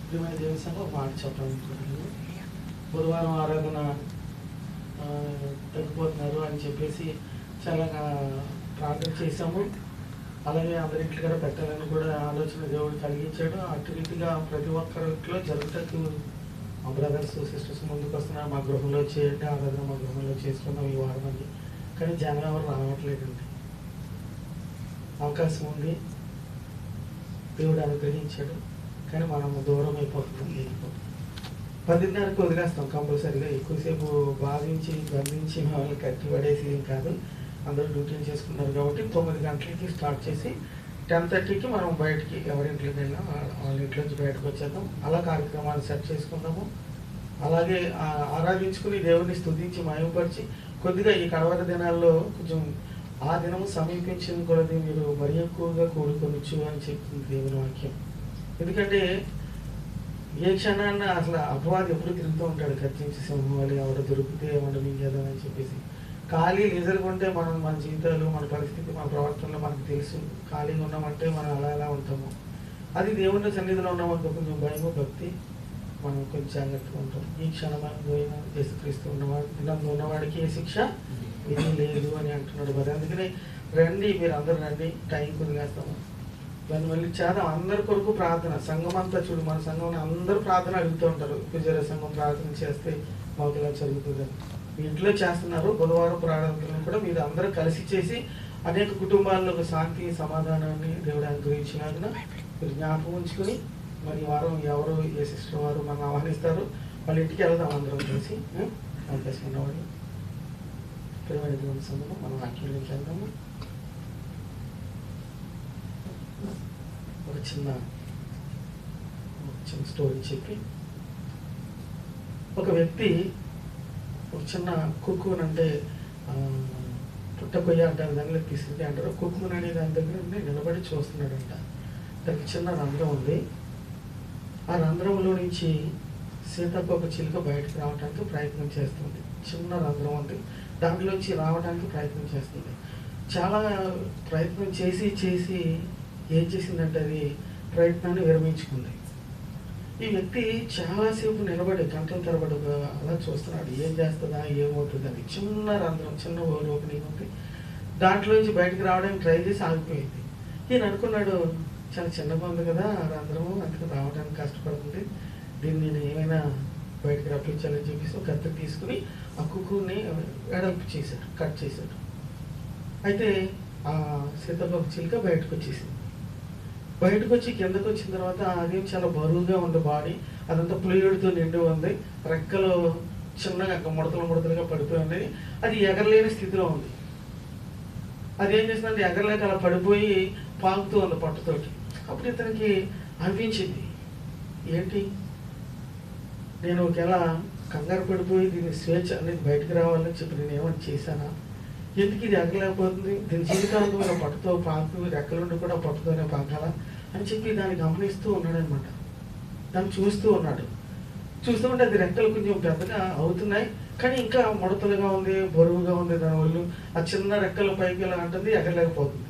ప్రియమైన దేవుని సంఘం ఒక మాట చెప్పాలనుకుంటున్నాను. బుధవారం ఆరాధన తగ్గిపోతున్నారు అని చెప్పేసి చాలా ప్రార్థన చేశాము. అలాగే అందరింట్లో కూడా పెట్టాలని కూడా ఆలోచన దేవుడు కలిగించాడు. అటు రీతిగా ప్రతి ఒక్కరిలో జరుగుతూ మా బ్రదర్స్ సిస్టర్స్ ముందుకు వస్తున్నారు. మా గృహంలో చేయండి ఆరాధన, మా గృహంలో చేసుకున్నాం ఈ వారం అని. కానీ జనం ఎవరు రావట్లేదండి. అవకాశం ఉంది, దేవుడు అనుగ్రహించాడు, కానీ మనం దూరం అయిపోతున్నాం. 10:30కి వదిలేస్తాం కంపల్సరీగా. ఎక్కువసేపు బాధించి బంధించి వాళ్ళని కట్టి పడేసి ఏం కాదు. అందరూ డ్యూటీలు చేసుకున్నారు కాబట్టి 9 గంటలకి స్టార్ట్ చేసి 10:30కి మనం బయటికి ఎవరింట్లోకి వెళ్ళినా వాళ్ళ ఇంట్లోంచి బయటకు వచ్చేద్దాం. అలా కార్యక్రమాలు సెట్ చేసుకుందాము. అలాగే ఆరాధించుకుని దేవుడిని స్తుతించి మహిమపరిచి కొద్దిగా ఈ కడవర దినాల్లో కొంచెం ఆ దినము సమీపించిన కొలది మీరు మరీ ఎక్కువగా కూడుకొనొచ్చు అని చెప్తుంది దేవుని వాక్యం. ఎందుకంటే ఏ క్షణాన్న అసలు అపవాది ఎప్పుడు తిరుగుతూ ఉంటాడు, కత్తించి సింహం వల్ల ఎవరు దొరికితే ఏమన్నా మింగేద్దాం అని చెప్పేసి. ఖాళీ లీజర్గా ఉంటే మనం మన జీవితాలు, మన పరిస్థితి, మన ప్రవర్తనలో మనకు తెలుసు. ఖాళీగా ఉన్నామంటే మనం అలా ఉంటాము. అది దేవుని సన్నిధిలో ఉన్నామంటే కొంచెం భయము, భక్తి, మనం కొంచెం జాగ్రత్తగా ఉంటాం. ఈ క్షణమైన యేసుక్రీస్తు ఉన్నవాడికి ఏ శిక్ష ఇది లేదు అని అంటున్నాడు మరి. అందుకని రండి, మీరు అందరూ రండి, టైం కొనివేస్తాము. దాన్ని మళ్ళీ చేద్దాం. అందరి కొరకు ప్రార్థన. సంఘం అంతా చూడు, మన సంఘం అందరూ ప్రార్థన అడుగుతూ ఉంటారు. విజయ సంఘం ప్రార్థన చేస్తే మాకు ఇలా జరుగుతుందని. మీ ఇంట్లో చేస్తున్నారు. బుధవారం ప్రార్థనలను కూడా మీరు అందరూ కలిసి చేసి అనేక కుటుంబాల్లో ఒక శాంతి సమాధానాన్ని దేవుడు అనుగ్రహించినాక మీరు జ్ఞాపకం ఉంచుకొని మరి వారం ఎవరు ఏ సిస్టర్ వారు మనం ఆహ్వానిస్తారు, వాళ్ళ ఇంటికి వెళ్దాం అందరం కలిసి. అవకాశం ఉన్నవాళ్ళు ప్రియమైన దేవుని సంఘం మనం వాక్యంలోకి వెళ్దాము. ఒక చిన్న స్టోరీ చెప్పి, ఒక వ్యక్తి ఒక చిన్న కుక్కున్ అంటే పుట్టకొయ్య అంటారు, దానిలో తీసుకుంటే అంటారు. కుక్కున్ అనే దాని దగ్గర నిలబడి చూస్తున్నాడంట. దానికి చిన్న రంధ్రం ఉంది. ఆ రంధ్రంలో నుంచి సీతాకోక చిలుక బయటకు రావడానికి ప్రయత్నం చేస్తుంది. చిన్న రంధ్రం ఉంది, దాంట్లోంచి రావడానికి ప్రయత్నం చేస్తుంది. చాలా ప్రయత్నం చేసి ఏం చేసిందంటే అది ప్రయత్నాన్ని విరమించుకుంది. ఈ వ్యక్తి చాలాసేపు నిలబడి గంటల తరబడి అలా చూస్తున్నాడు. ఏం చేస్తుందా, ఏమవుతుందని. చిన్న రంధ్రం, చిన్న ఓపెనింగ్ ఉంది, దాంట్లోంచి బయటకు రావడానికి ట్రై చేసి ఆగిపోయింది. ఈయన అనుకున్నాడు, చాలా చిన్నగా ఉంది కదా ఆ రంధ్రము, అందుకని రావడానికి కష్టపడుతుంది, దీన్ని నేను ఏమైనా బయటకు రప్పించాలని చెప్పేసి ఒక కత్తి తీసుకుని ఆ కుక్కుని వెడల్పు చేశాడు, కట్ చేశాడు. అయితే ఆ సీతాకోక చిలుక బయటకు వచ్చేసింది. బయటకు వచ్చి కిందకు వచ్చిన తర్వాత అదేం చాలా బరువుగా ఉంది బాడీ, అదంతా ఫ్లూయిడ్తో నిండి ఉంది. రెక్కలు చిన్నగా ముడతలుగా పడిపోయి ఉన్నాయి. అది ఎగరలేని స్థితిలో ఉంది. అదేం చేసిందంటే ఎగరలేక అలా పడిపోయి పాకుతూ ఉంది పట్టుతోటి. అప్పుడు ఇతనికి అనిపించింది, ఏంటి నేను ఒకవేళ కంగారు పడిపోయి దీని స్వేచ్ఛ అనేది బయటకు రావాలని చెప్పి నేను ఏమైనా చేశానా, ఎందుకు ఇది ఎగరలేకపోతుంది, దీని జీవితాంతంలో పట్టుతో పాకు, రెక్కలుండి కూడా పట్టుతోనే పాకాలా అని చెప్పి దాన్ని గమనిస్తూ ఉన్నాడు అనమాట. దాన్ని చూస్తూ ఉన్నాడు. చూస్తూ ఉంటే అది రెక్కలు కొంచెం పెద్దగా అవుతున్నాయి, కానీ ఇంకా ముడతలుగా ఉంది, బరువుగా ఉంది. దానివల్ల ఆ చిన్న రెక్కల పైకి ఇలా అంటుంది, ఎగరలేకపోతుంది.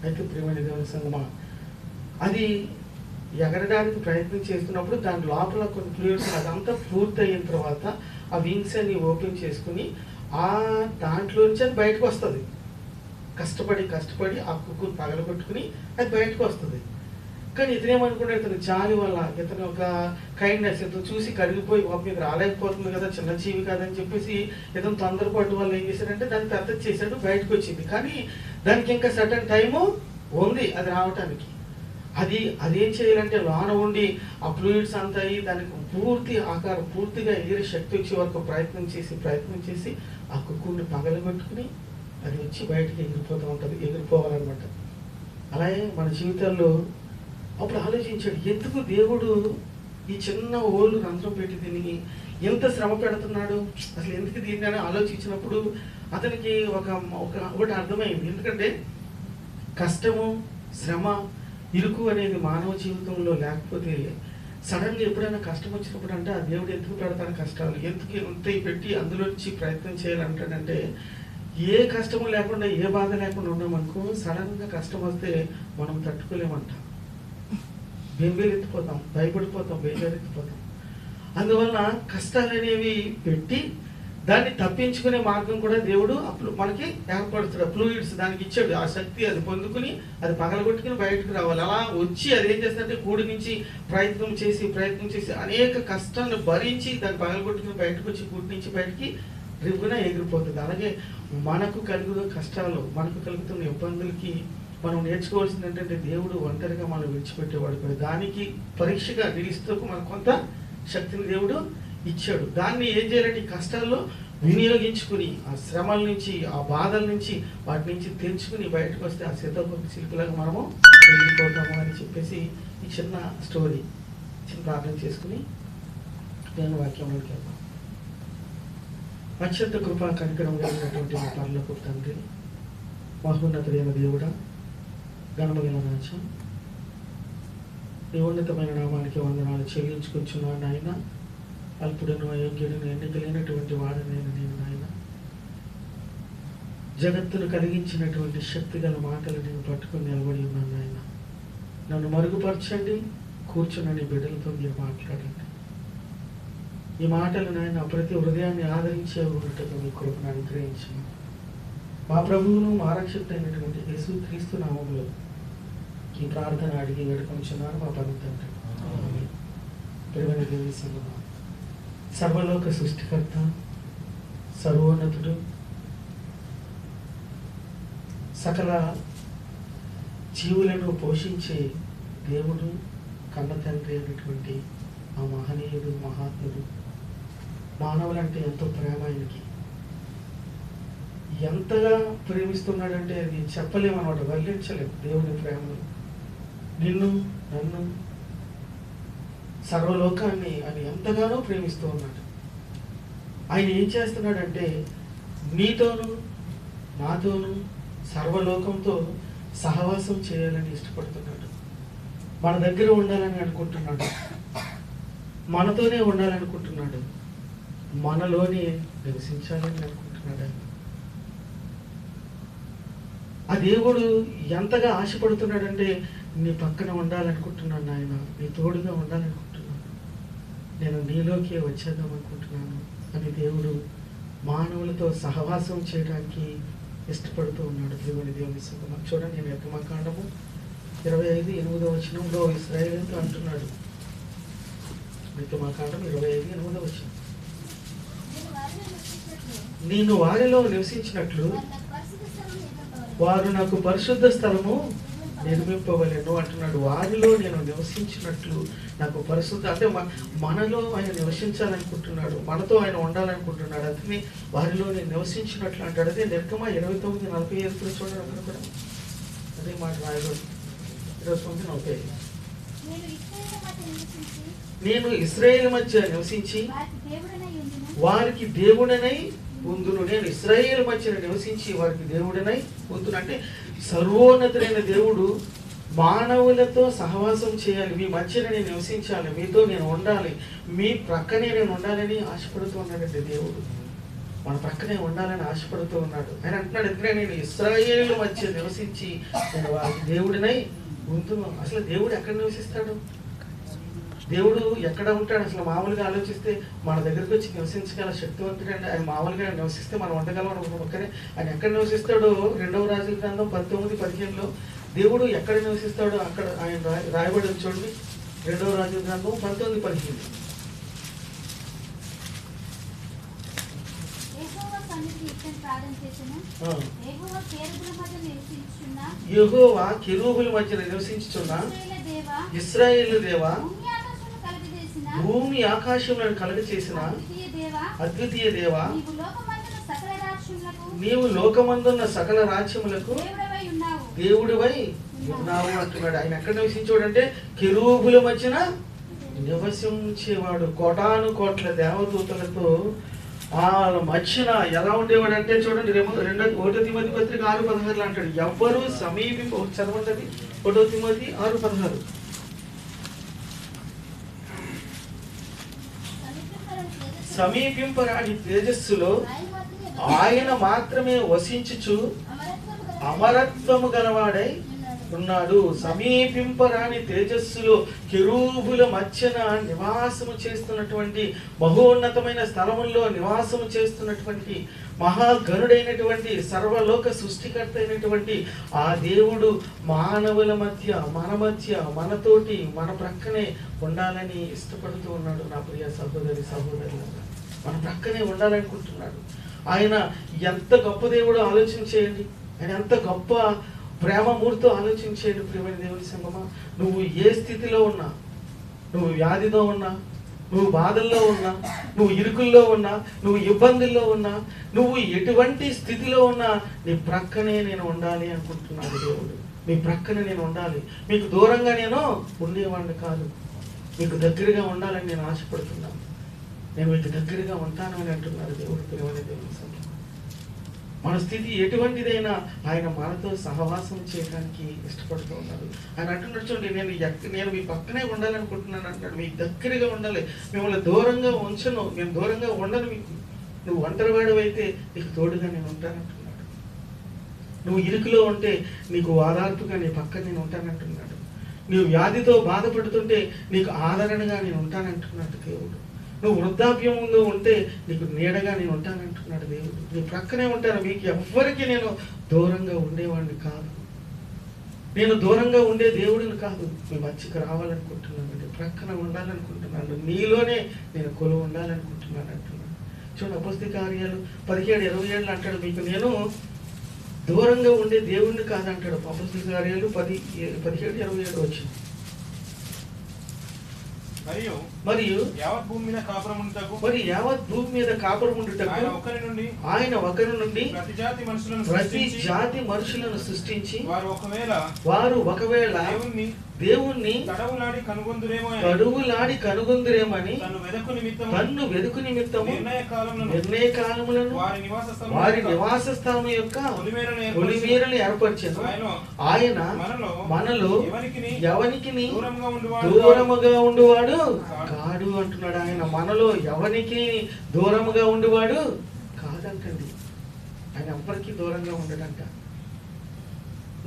అయితే ప్రియమైన దేవుని సంగమా, అది ఎగరడానికి ప్రయత్నం చేస్తున్నప్పుడు దాని లోపల కొన్ని ఫ్లూయిడ్స్ అదంతా పూర్తి అయిన తర్వాత ఆ వింగ్స్ అన్ని ఓపెన్ చేసుకుని ఆ దాంట్లో నుంచి అది బయటకు వస్తుంది. కష్టపడి ఆ కుక్కు పగలగొట్టుకుని అది బయటకు వస్తుంది. కానీ ఇతనేమనుకుంటే ఇతను జాలి వల్ల, ఇతను ఒక కైండ్నెస్, ఇతను చూసి కరిగిపోయి మీద రాలేకపోతుంది కదా, చిన్న జీవి కాదని చెప్పేసి ఇతను తొందరపాటు వల్ల ఏం చేశాడంటే దాన్ని పెద్ద చేశాడు, బయటకు వచ్చింది. కానీ దానికి ఇంకా సర్టన్ టైము ఉంది అది రావటానికి. అదేం చేయాలంటే లోన ఉండి ఆ ఫ్లూయిడ్స్ అంతా అయ్యి దానికి పూర్తి ఆకారం పూర్తిగా ఎగిరే శక్తి వచ్చే వరకు ప్రయత్నం చేసి ఆ కుక్కుని పగలగొట్టుకుని అది వచ్చి బయటకి ఎగిరిపోతూ ఉంటుంది, ఎగిరిపోవాలన్నమాట. అలాగే మన జీవితాల్లో అప్పుడు ఆలోచించాడు, ఎందుకు దేవుడు ఈ చిన్న ఓళ్ళు రంధ్రం పెట్టి దీనికి ఎంత శ్రమ పెడుతున్నాడు, అసలు ఎందుకు దీన్ని అని ఆలోచించినప్పుడు అతనికి ఒకటి అర్థమైంది. ఎందుకంటే కష్టము, శ్రమ, ఇరుకు అనేది మానవ జీవితంలో లేకపోతే సడన్గా ఎప్పుడైనా కష్టం వచ్చినప్పుడు అంటే ఆ దేవుడు ఎందుకు పెడతాడు కష్టాలు, ఎందుకు ఎంత పెట్టి అందులోంచి ప్రయత్నం చేయాలంటాడంటే ఏ కష్టము లేకుండా ఏ బాధ లేకుండా ఉన్నామనుకో, సడన్గా కష్టం వస్తే మనం తట్టుకోలేమంట. బెంబేలెత్తిపోతాం, భయపడిపోతాం, బేజారెత్తిపోతాం. అందువలన కష్టాలు అనేవి పెట్టి దాన్ని తప్పించుకునే మార్గం కూడా దేవుడు అప్పుడు మనకి ఏర్పడుతాడు. ఫ్లూయిడ్స్ దానికి ఇచ్చాడు, ఆ శక్తి అది పొందుకుని అది పగలగొట్టుకుని బయటకు రావాలి. అలా వచ్చి అది ఏం చేస్తుందంటే కూడి నుంచి ప్రయత్నం చేసి అనేక కష్టాలను భరించి దాన్ని పగలగొట్టుకుని బయటకు వచ్చి కూడి నుంచి బయటికి రివ్వున ఎగిరిపోతుంది. అలాగే మనకు కలుగుతున్న కష్టాలు, మనకు కలుగుతున్న ఇబ్బందులకి మనం నేర్చుకోవాల్సింది ఏంటంటే దేవుడు ఒంటరిగా మనం విడిచిపెట్టేవాడు కాదు. దానికి పరీక్షగా నిలుస్తూ మనకు కొంత శక్తిని దేవుడు ఇచ్చాడు. దాన్ని ఏం చేయాలంటే ఈ కష్టాల్లో వినియోగించుకుని ఆ శ్రమల నుంచి, ఆ బాధల నుంచి, వాటి నుంచి తెంచుకుని బయటకు వస్తే ఆ సీతాకోక చిలుకలాగా మనము వెళ్ళిపోతాము అని చెప్పేసి ఈ చిన్న స్టోరీ చిన్న ప్రార్థన చేసుకుని నేను వాక్యంలోకి వెళ్తాను. అత్యంత కృపా కనికరం కలిగినటువంటి మా పరలోకపు తండ్రి, మహోన్నతుడైన దేవుడా, ఘనమైన రాజా, నీ ఉన్నతమైన నామానికి వందనాలు చెల్లించుకుంటున్నాను నాయన. అల్పుడను, అయోగ్యుడను, ఎన్నికలేనటువంటి వాడనైనా నేను నాయన, జగత్తును కలిగించినటువంటి శక్తి గల మాటలు నేను పట్టుకుని నిలబడి ఉన్నాను నాయన. నన్ను మరుగుపరచండి, కూర్చున్న నీ బిడ్డలతో మీరు మాట్లాడండి. ఈ మాటలు నాయన ప్రతి హృదయాన్ని ఆదరించే ఉన్నట్టుగా మీ కృపను అనుగ్రహించండి. మా ప్రభువును మా రక్షకుడైనటువంటి యేసుక్రీస్తు నామములో ఈ ప్రార్థన అడిగి వేడుకొంచున్నాను మా పరమ తండ్రి. ప్రియమైన దేవుని సంగమా, సర్వలోక సృష్టికర్త, సర్వోన్నతుడు, సకల జీవులను పోషించే దేవుడు, కన్న తండ్రి అయినటువంటి ఆ మహనీయుడు, మహాత్ముడు, మానవులంటే ఎంతో ప్రేమ ఆయనకి. ఎంతగా ప్రేమిస్తున్నాడంటే అది చెప్పలేమన్నమాట, వర్ణించలేము దేవుని ప్రేమను. నిన్ను, నన్ను, సర్వలోకాన్ని ఆయన ఎంతగానో ప్రేమిస్తూ ఉన్నాడు. ఆయన ఏం చేస్తున్నాడంటే నీతోనూ నాతోనూ సర్వలోకంతో సహవాసం చేయాలని ఇష్టపడుతున్నాడు. మన దగ్గర ఉండాలని అనుకుంటున్నాడు, మనతోనే ఉండాలనుకుంటున్నాడు, మనలోనే నివసించాలని అనుకుంటున్నాడు. ఆయన ఆ దేవుడు ఎంతగా ఆశపడుతున్నాడంటే నీ పక్కన ఉండాలనుకుంటున్నాను నాయన, నీ తోడుగా ఉండాలనుకుంటున్నాను, నేను నీలోకి వచ్చేద్దాం అనుకుంటున్నాను అని దేవుడు మానవులతో సహవాసం చేయడానికి ఇష్టపడుతూ ఉన్నాడు. దేవుని సంగమా, చూడండి, నేను నిర్గమకాండము 25:8 ఇశ్రాయేలుతో అంటున్నాడు. నిర్గమకాండం 25:8, నేను వారిలో నివసించినట్లు వారు నాకు పరిశుద్ధ స్థలము నిర్మింపవలెను అంటున్నాడు. వారిలో నేను నివసించినట్లు నాకు పరిశుద్ధ, అంటే మనలో ఆయన నివసించాలనుకుంటున్నాడు, మనతో ఆయన ఉండాలనుకుంటున్నాడు. అందుకని వారిలో నేను నివసించినట్లు అంటాడు. అదే నిర్గమ 29:45 చూడండి. అక్కడ కూడా అదే మాట రాయబడి 29:45, నేను ఇశ్రాయేలు మధ్య నివసించి వారికి దేవుడనై ఉందును. నేను ఇశ్రాయేలు మధ్య నివసించి వారికి దేవుడనై ఉందును అంటే సర్వోన్నతుడైన దేవుడు మానవులతో సహవాసం చేయాలి, మీ మధ్యన నేను నివసించాలి, మీతో నేను ఉండాలి, మీ ప్రక్కనే నేను ఉండాలని ఆశపడుతూ ఉన్నాడండి దేవుడు. మన ప్రక్కనే ఉండాలని ఆశపడుతూ ఉన్నాడు. ఆయన అంటున్నాడు, ఎందుకంటే నేను ఇశ్రాయేలు మధ్య నివసించి నేను వారికి దేవుడినై ఉందును. అసలు దేవుడు ఎక్కడ నివసిస్తాడు? దేవుడు ఎక్కడ ఉంటాడు? అసలు మామూలుగా ఆలోచిస్తే మన దగ్గరికి వచ్చి నివసించగల శక్తివంతుడు అండి. ఆయన మామూలుగా నివసిస్తే మనం ఉండగలం అనుకున్నాం. ఆయన ఎక్కడ నివసిస్తాడో 2వ రాజుల గ్రంథం 19:15 దేవుడు ఎక్కడ నివసిస్తాడో అక్కడ ఆయన రాయబడి చూడండి. 2వ రాజుల గ్రంథం 19:15, యెహోవా కెరూబుల మధ్య నివసించుచున్న ఇశ్రాయేలు దేవా, భూమి ఆకాశములను కలుగచేసిన అద్వితీయ దేవా, నీవు లోకమందున్న సకల రాజ్యములకు దేవుడివై ఉన్నావు అంటున్నాడు. ఆయన ఎక్కడ నివసించేవాడు అంటే కెరూబుల మధ్యన నివసించేవాడు. కోటాను కోట్ల దేవదూతలతో ఆ మధ్యన ఎలా ఉండేవాడు అంటే చూడండి, 1 తిమోతి పత్రిక 6:16 అంటాడు, ఎవ్వరూ చదవండి 1 తిమోతి 6:16, సమీపింపరాని తేజస్సులో ఆయన మాత్రమే వసించుచు అమరత్వము గలవాడై ఉన్నాడు. సమీపింపరాని తేజస్సులో కెరూబుల మధ్యన నివాసము చేస్తున్నటువంటి, మహోన్నతమైన స్థలముల్లో నివాసము చేస్తున్నటువంటి, మహాగణుడైనటువంటి, సర్వలోక సృష్టికర్త అయినటువంటి ఆ దేవుడు మానవుల మధ్య, మనతోటి, మన ప్రక్కనే ఉండాలని ఇష్టపడుతూ ఉన్నాడు. నా ప్రియ సహోదరి సహోదరులారా, మన ప్రక్కనే ఉండాలనుకుంటున్నాడు. ఆయన ఎంత గొప్ప దేవుడో ఆలోచన చేయండి. ఆయన ఎంత గొప్ప ప్రేమమూర్తితో ఆలోచించేయండి. ప్రియమైన దేవుని సంగమా, నువ్వు ఏ స్థితిలో ఉన్నా, నువ్వు వ్యాధితో ఉన్నా, నువ్వు బాధల్లో ఉన్నా, నువ్వు ఇరుకుల్లో ఉన్నా, నువ్వు ఇబ్బందుల్లో ఉన్నా, నువ్వు ఎటువంటి స్థితిలో ఉన్నా నీ ప్రక్కనే నేను ఉండాలి అనుకుంటున్నాడు దేవుడు. మీ ప్రక్కన నేను ఉండాలి, మీకు దూరంగా నేను ఉండేవాడిని కాదు, మీకు దగ్గరగా ఉండాలని నేను ఆశపడుతున్నాను, నేను మీకు దగ్గరగా ఉంటాను అని అంటున్నారు దేవుడు. ప్రియమైన దేవుని సంగమా, మన స్థితి ఎటువంటిదైనా ఆయన మనతో సహవాసం చేయడానికి ఇష్టపడుతూ ఉన్నారు. ఆయన అంటున్నాడు, చూడండి, నేను మీ పక్కనే ఉండాలనుకుంటున్నాను అంటున్నాడు. మీకు దగ్గరగా ఉండాలి, మిమ్మల్ని దూరంగా ఉంచను, నేను దూరంగా ఉండను. మీకు నువ్వు ఒంటరివాడు అయితే నీకు తోడుగా నేను ఉంటానంటున్నాడు. నువ్వు ఇరుకులో ఉంటే నీకు ఓదార్పుగా నీ పక్కన నేను ఉంటానంటున్నాడు. నువ్వు వ్యాధితో బాధపడుతుంటే నీకు ఆదరణగా నేను ఉంటానంటున్నాడు దేవుడు. నువ్వు వృద్ధాప్యంలో ఉంటే నీకు నీడగా నేను ఉంటానంటున్నాడు దేవుడు. నీ ప్రక్కనే ఉంటాను, మీకు ఎవ్వరికి నేను దూరంగా ఉండేవాడిని కాదు, నేను దూరంగా ఉండే దేవుడిని కాదు. మీ మధ్యకి రావాలనుకుంటున్నాను, నీ ప్రక్కన ఉండాలనుకుంటున్నాను, నీలోనే నేను కొలువు ఉండాలనుకుంటున్నాను అంటున్నాను. చూడండి, అపోస్తల కార్యాలు 17:27 అంటాడు, మీకు నేను దూరంగా ఉండే దేవుడిని కాదంటాడు. అపోస్తల కార్యాలు 17:27 వచ్చింది. మరియు యావత్ భూమి మీద కాపురం ఉండుటకు ఆయన ఒకరి నుండి ప్రతి జాతి మనుషులను సృష్టించి వారు ఒకవేళ దేవుణ్ణి తడవులాడి కనుగొందురేమని తన్ను వెదుకు నిమిత్తము నిర్ణయ కాలములను వారి నివాస స్థానం యొక్క పొలిమేరని ఏర్పరిచెను. ఆయన మనలో ఎవనికి దూరముగా ఉండువాడు కాడు అంటున్నాడు. ఆయన మనలో ఎవరికి దూరముగా ఉండువాడు కాదంటండి. ఆయన ఎవ్వరికి దూరంగా ఉండడంట.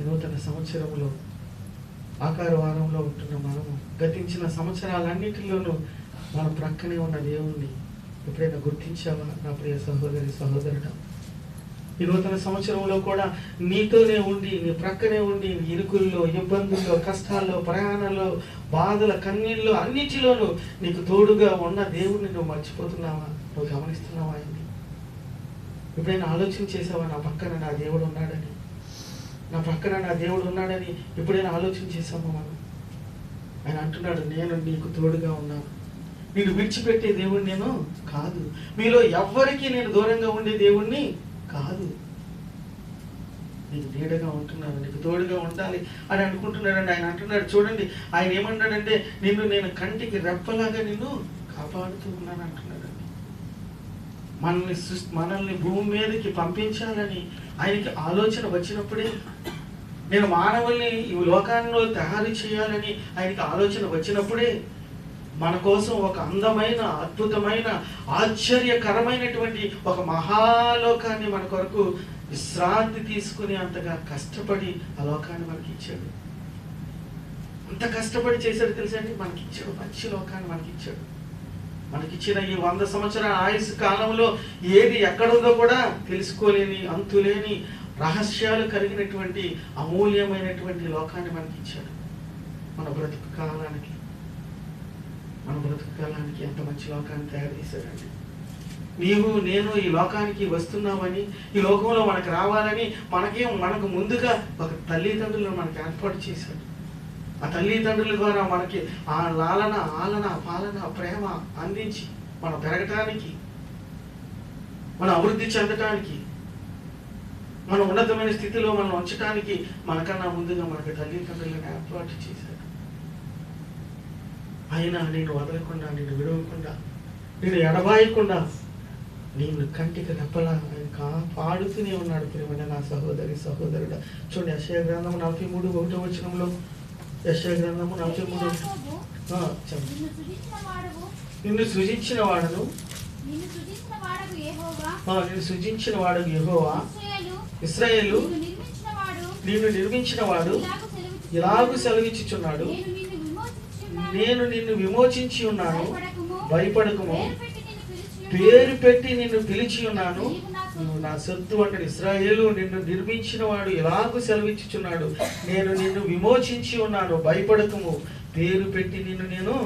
నూతన సంవత్సరంలో ఆకార వారంలో ఉంటున్న మనము గతించిన సంవత్సరాలన్నిటిలోనూ మన ప్రక్కనే ఉన్న దేవుణ్ణి ఎప్పుడైనా గుర్తించావా నా ప్రియ సహోదరి సహోదరుడా? ఈ నూతన సంవత్సరంలో కూడా నీతోనే ఉండి, నీ ప్రక్కనే ఉండి, ఇరుకుల్లో, ఇబ్బందుల్లో, కష్టాల్లో, ప్రయాణాల్లో, బాధల, కన్నీళ్ళు అన్నిటిలోనూ నీకు తోడుగా ఉన్న దేవుడిని నువ్వు మర్చిపోతున్నావా? నువ్వు గమనిస్తున్నావా? ఆయన్ని ఎప్పుడైనా ఆలోచన చేసావా? నా పక్కన నా దేవుడు ఉన్నాడని, నా పక్కన నా దేవుడు ఉన్నాడని ఎప్పుడైనా ఆలోచన చేసామా మనం? ఆయన అంటున్నాడు, నేను నీకు తోడుగా ఉన్నాను, నేను విడిచిపెట్టే దేవుడిని నేను కాదు, మీలో ఎవ్వరికి నేను దూరంగా ఉండే దేవుణ్ణి కాదు, నీకు నీడగా ఉంటున్నాను, నీకు తోడుగా ఉండాలి అని అనుకుంటున్నాడండి. ఆయన అంటున్నాడు, చూడండి, ఆయన ఏమన్నాడంటే, నేను కంటికి రెప్పలాగా నిన్ను కాపాడుతూ ఉన్నాను అంటున్నాడండి. మనల్ని భూమి మీదకి పంపించాలని ఆయనకి ఆలోచన వచ్చినప్పుడే, నేను మానవుల్ని ఈ లోకాల్లో తయారు చేయాలని ఆయనకి ఆలోచన వచ్చినప్పుడే, మన కోసం ఒక అందమైన, అద్భుతమైన, ఆశ్చర్యకరమైనటువంటి ఒక మహాలోకాన్ని మన కొరకు విశ్రాంతి తీసుకుని అంతగా కష్టపడి ఆ లోకాన్ని మనకి ఇచ్చాడు. అంత కష్టపడి చేశాడు తెలుసా అండి? మనకి ఇచ్చాడు, మంచి లోకాన్ని మనకి ఇచ్చాడు. మనకిచ్చిన ఈ 100 సంవత్సరాల ఆయుష్ కాలంలో ఏది ఎక్కడుందో కూడా తెలుసుకోలేని, అంతులేని రహస్యాలు కలిగినటువంటి అమూల్యమైనటువంటి లోకాన్ని మనకి ఇచ్చాడు. మన బ్రతుకు కాలానికి ఎంత మంచి లోకాన్ని తయారు చేశాడండి. నీవు నేను ఈ లోకానికి వస్తున్నామని, ఈ లోకంలో మనకు రావాలని మనకు ముందుగా ఒక తల్లిదండ్రులను మనకు ఏర్పాటు చేశాడు. ఆ తల్లిదండ్రుల ద్వారా మనకి ఆ ఆలన పాలన ప్రేమ అందించి మనం పెరగటానికి, మనం అభివృద్ధి చెందటానికి, మన ఉన్నతమైన స్థితిలో మనం ఉంచడానికి మనకన్నా ముందుగా మనకి తల్లిదండ్రులను ఏర్పాటు చేశాడు. ఆయన నేను వదలకుండా, నేను విడవకుండా, నేను ఎడబాయకుండా, నేను కంటికి రెప్పలా ఆయన కాపాడుతూనే ఉన్నాడు. ప్రియమైన నా సహోదరి సహోదరుడా, చూడండి, యెషయా గ్రంథము 43:1 వచనంలో, యెషయా గ్రంథము 43:1 నిన్ను సృజించిన వాడను యెహోవా, ఇశ్రాయేలు నిన్ను నిర్మించిన వాడు ఇలాగూ సెలవిచ్చుచున్నాడు, నేను నిన్ను విమోచించి ఉన్నాను, భయపడకుము, పేరు పెట్టి నిన్ను పిలిచి ఉన్నాను, నువ్వు నా సొత్తు అంటాడు. ఇశ్రాయేలు నిన్ను నిర్మించిన వాడు ఇలాగూ సెలవిచ్చుచున్నాడు, నేను నిన్ను విమోచించి ఉన్నాను, భయపడకము, పేరు పెట్టి నిన్ను నేను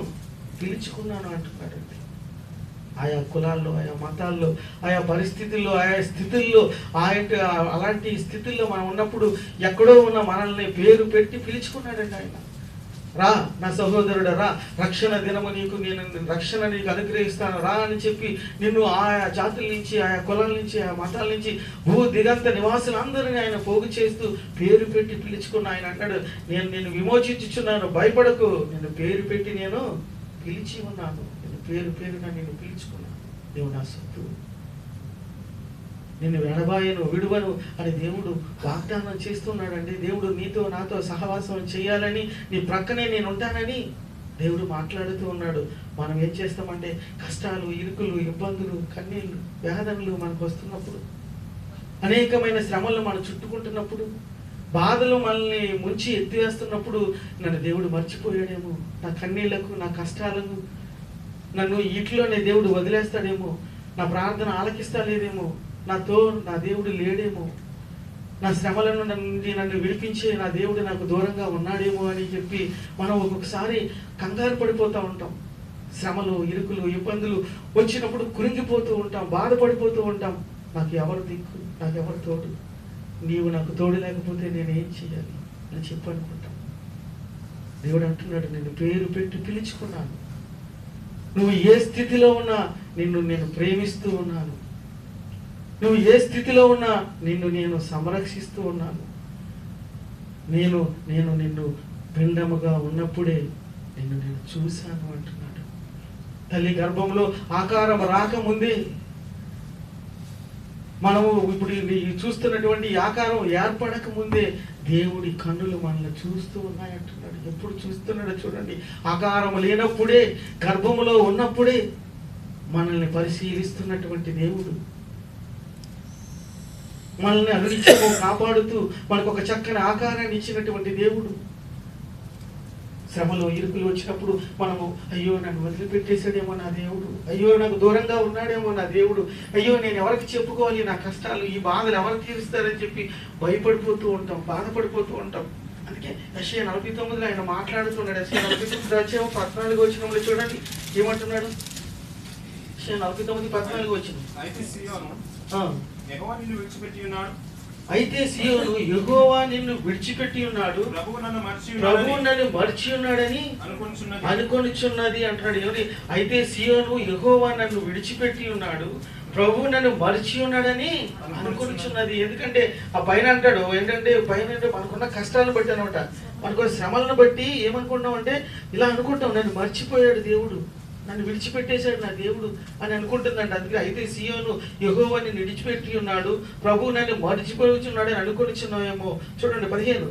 పిలుచుకున్నాను అంటున్నాడు. ఆయా కులాల్లో, ఆయా మతాల్లో, ఆయా పరిస్థితుల్లో, ఆయా స్థితుల్లో, అలాంటి స్థితుల్లో మనం ఉన్నప్పుడు ఎక్కడో ఉన్న మనల్ని పేరు పెట్టి పిలుచుకున్నాడండి ఆయన. రా నా సహోదరుడు, రా, రక్షణ దినము నీకు, నేను రక్షణ నీకు అనుగ్రహిస్తాను రా అని చెప్పి నిన్ను ఆయా జాతుల నుంచి, ఆయా కులాల నుంచి, ఆయా మతాల నుంచి, భూ దిగంత నివాసులందరినీ ఆయన పోగు చేస్తూ పేరు పెట్టి పిలుచుకున్న ఆయన అన్నాడు, నేను నిన్ను విమోచించుచున్నాను, భయపడకు, నేను పేరు పెట్టి నేను పిలిచి ఉన్నాను, నేను పేరు పేరున నేను పిలుచుకున్నాను, నీవు నా సొత్తు, నిన్ను వెడబాయను విడువను అని దేవుడు వాగ్దానం చేస్తున్నాడండి. దేవుడు నీతో నాతో సహవాసం చేయాలని, నీ ప్రక్కనే నేను ఉంటానని దేవుడు మాట్లాడుతూ ఉన్నాడు. మనం ఏం చేస్తామంటే కష్టాలు, ఇరుకులు, ఇబ్బందులు, కన్నీళ్ళు, వేదనలు మనకు వస్తున్నప్పుడు, అనేకమైన శ్రమలు మనం చుట్టుకుంటున్నప్పుడు, బాధలు మనల్ని ముంచి ఎత్తివేస్తున్నప్పుడు నన్ను దేవుడు మర్చిపోయాడేమో, నా కన్నీళ్లకు, నా కష్టాలకు, నన్ను ఇట్లోనే దేవుడు వదిలేస్తాడేమో, నా ప్రార్థన ఆలకిస్తాలేదేమో, నా దేవుడు లేడేమో, నా శ్రమలను నుండి నన్ను విడిపించే నా దేవుడు నాకు దూరంగా ఉన్నాడేమో అని చెప్పి మనం ఒక్కొక్కసారి కంగారు పడిపోతూ ఉంటాం. శ్రమలు, ఇరుకులు, ఇబ్బందులు వచ్చినప్పుడు కురింగిపోతూ ఉంటాం, బాధపడిపోతూ ఉంటాం. నాకు ఎవరు దిక్కు, నాకు ఎవరు తోడు, నీవు నాకు తోడు లేకపోతే నేనేం చేయాలి అని చెప్పి అనుకుంటాం. దేవుడు అంటున్నాడు, నేను పేరు పెట్టి పిలుచుకున్నాను, నువ్వు ఏ స్థితిలో ఉన్నా నిన్ను నేను ప్రేమిస్తూ ఉన్నాను, నువ్వు ఏ స్థితిలో ఉన్నా నిన్ను నేను సంరక్షిస్తూ ఉన్నాను, నేను నిన్ను పిండముగా ఉన్నప్పుడే నిన్ను నేను చూశాను అంటున్నాడు. తల్లి గర్భంలో ఆకారం రాకముందే, మనము ఇప్పుడు చూస్తున్నటువంటి ఆకారం ఏర్పడక ముందే దేవుడి కన్నులు మనల్ని చూస్తూ ఉన్నాయంటున్నాడు. ఎప్పుడు చూస్తున్నాడో చూడండి. ఆకారం లేనప్పుడే, గర్భములో ఉన్నప్పుడే మనల్ని పరిశీలిస్తున్నటువంటి దేవుడు, మనల్ని అనునిత్యము కాపాడుతూ మనకు ఒక చక్కని ఆకారాన్ని ఇచ్చినటువంటి దేవుడు. శ్రమలు, ఇరుకులు వచ్చినప్పుడు మనము అయ్యో నన్ను వదిలిపెట్టేశాడేమో నా దేవుడు, అయ్యో నాకు దూరంగా ఉన్నాడేమో నా దేవుడు, అయ్యో నేను ఎవరికి చెప్పుకోవాలి, నా కష్టాలు, ఈ బాధలు ఎవరు తీరుస్తారని చెప్పి భయపడిపోతూ ఉంటాం, బాధపడిపోతూ ఉంటాం. అందుకే యెషయా 49 ఆయన మాట్లాడుతున్నాడు. యెషయా 49 వచనంలో చూడండి ఏమంటున్నాడు. యెషయా 49:14 వచనం, అయితే సీయోను యెహోవా నిన్ను విడిచిపెట్టి ఉన్నాడు, ప్రభువు నన్ను మర్చి ఉన్నాడని అనుకొనుచున్నది అంటున్నాడు. ఎవరి? అయితే సీయోను యెహోవా నన్ను విడిచిపెట్టి ఉన్నాడు, ప్రభువు నన్ను మర్చి ఉన్నాడని అనుకొనుచున్నది. ఎందుకంటే ఆ పైన అంటాడు ఏంటంటే, పైన అంటే మనకున్న కష్టాలను బట్టి అనమాట, మనకున్న శ్రమలను బట్టి ఏమనుకుంటాం అంటే ఇలా అనుకుంటాం, నన్ను మర్చిపోయాడు దేవుడు, నన్ను విడిచిపెట్టేశాడు నా దేవుడు అని అనుకుంటుందండి. అందుకే అయితే సీయోను యెహోవా నిన్ను విడిచిపెట్టి ఉన్నాడు, ప్రభువు నన్ను మర్చిపోతున్నాడు అని అనుకొనిచున్నావేమో. చూడండి 15,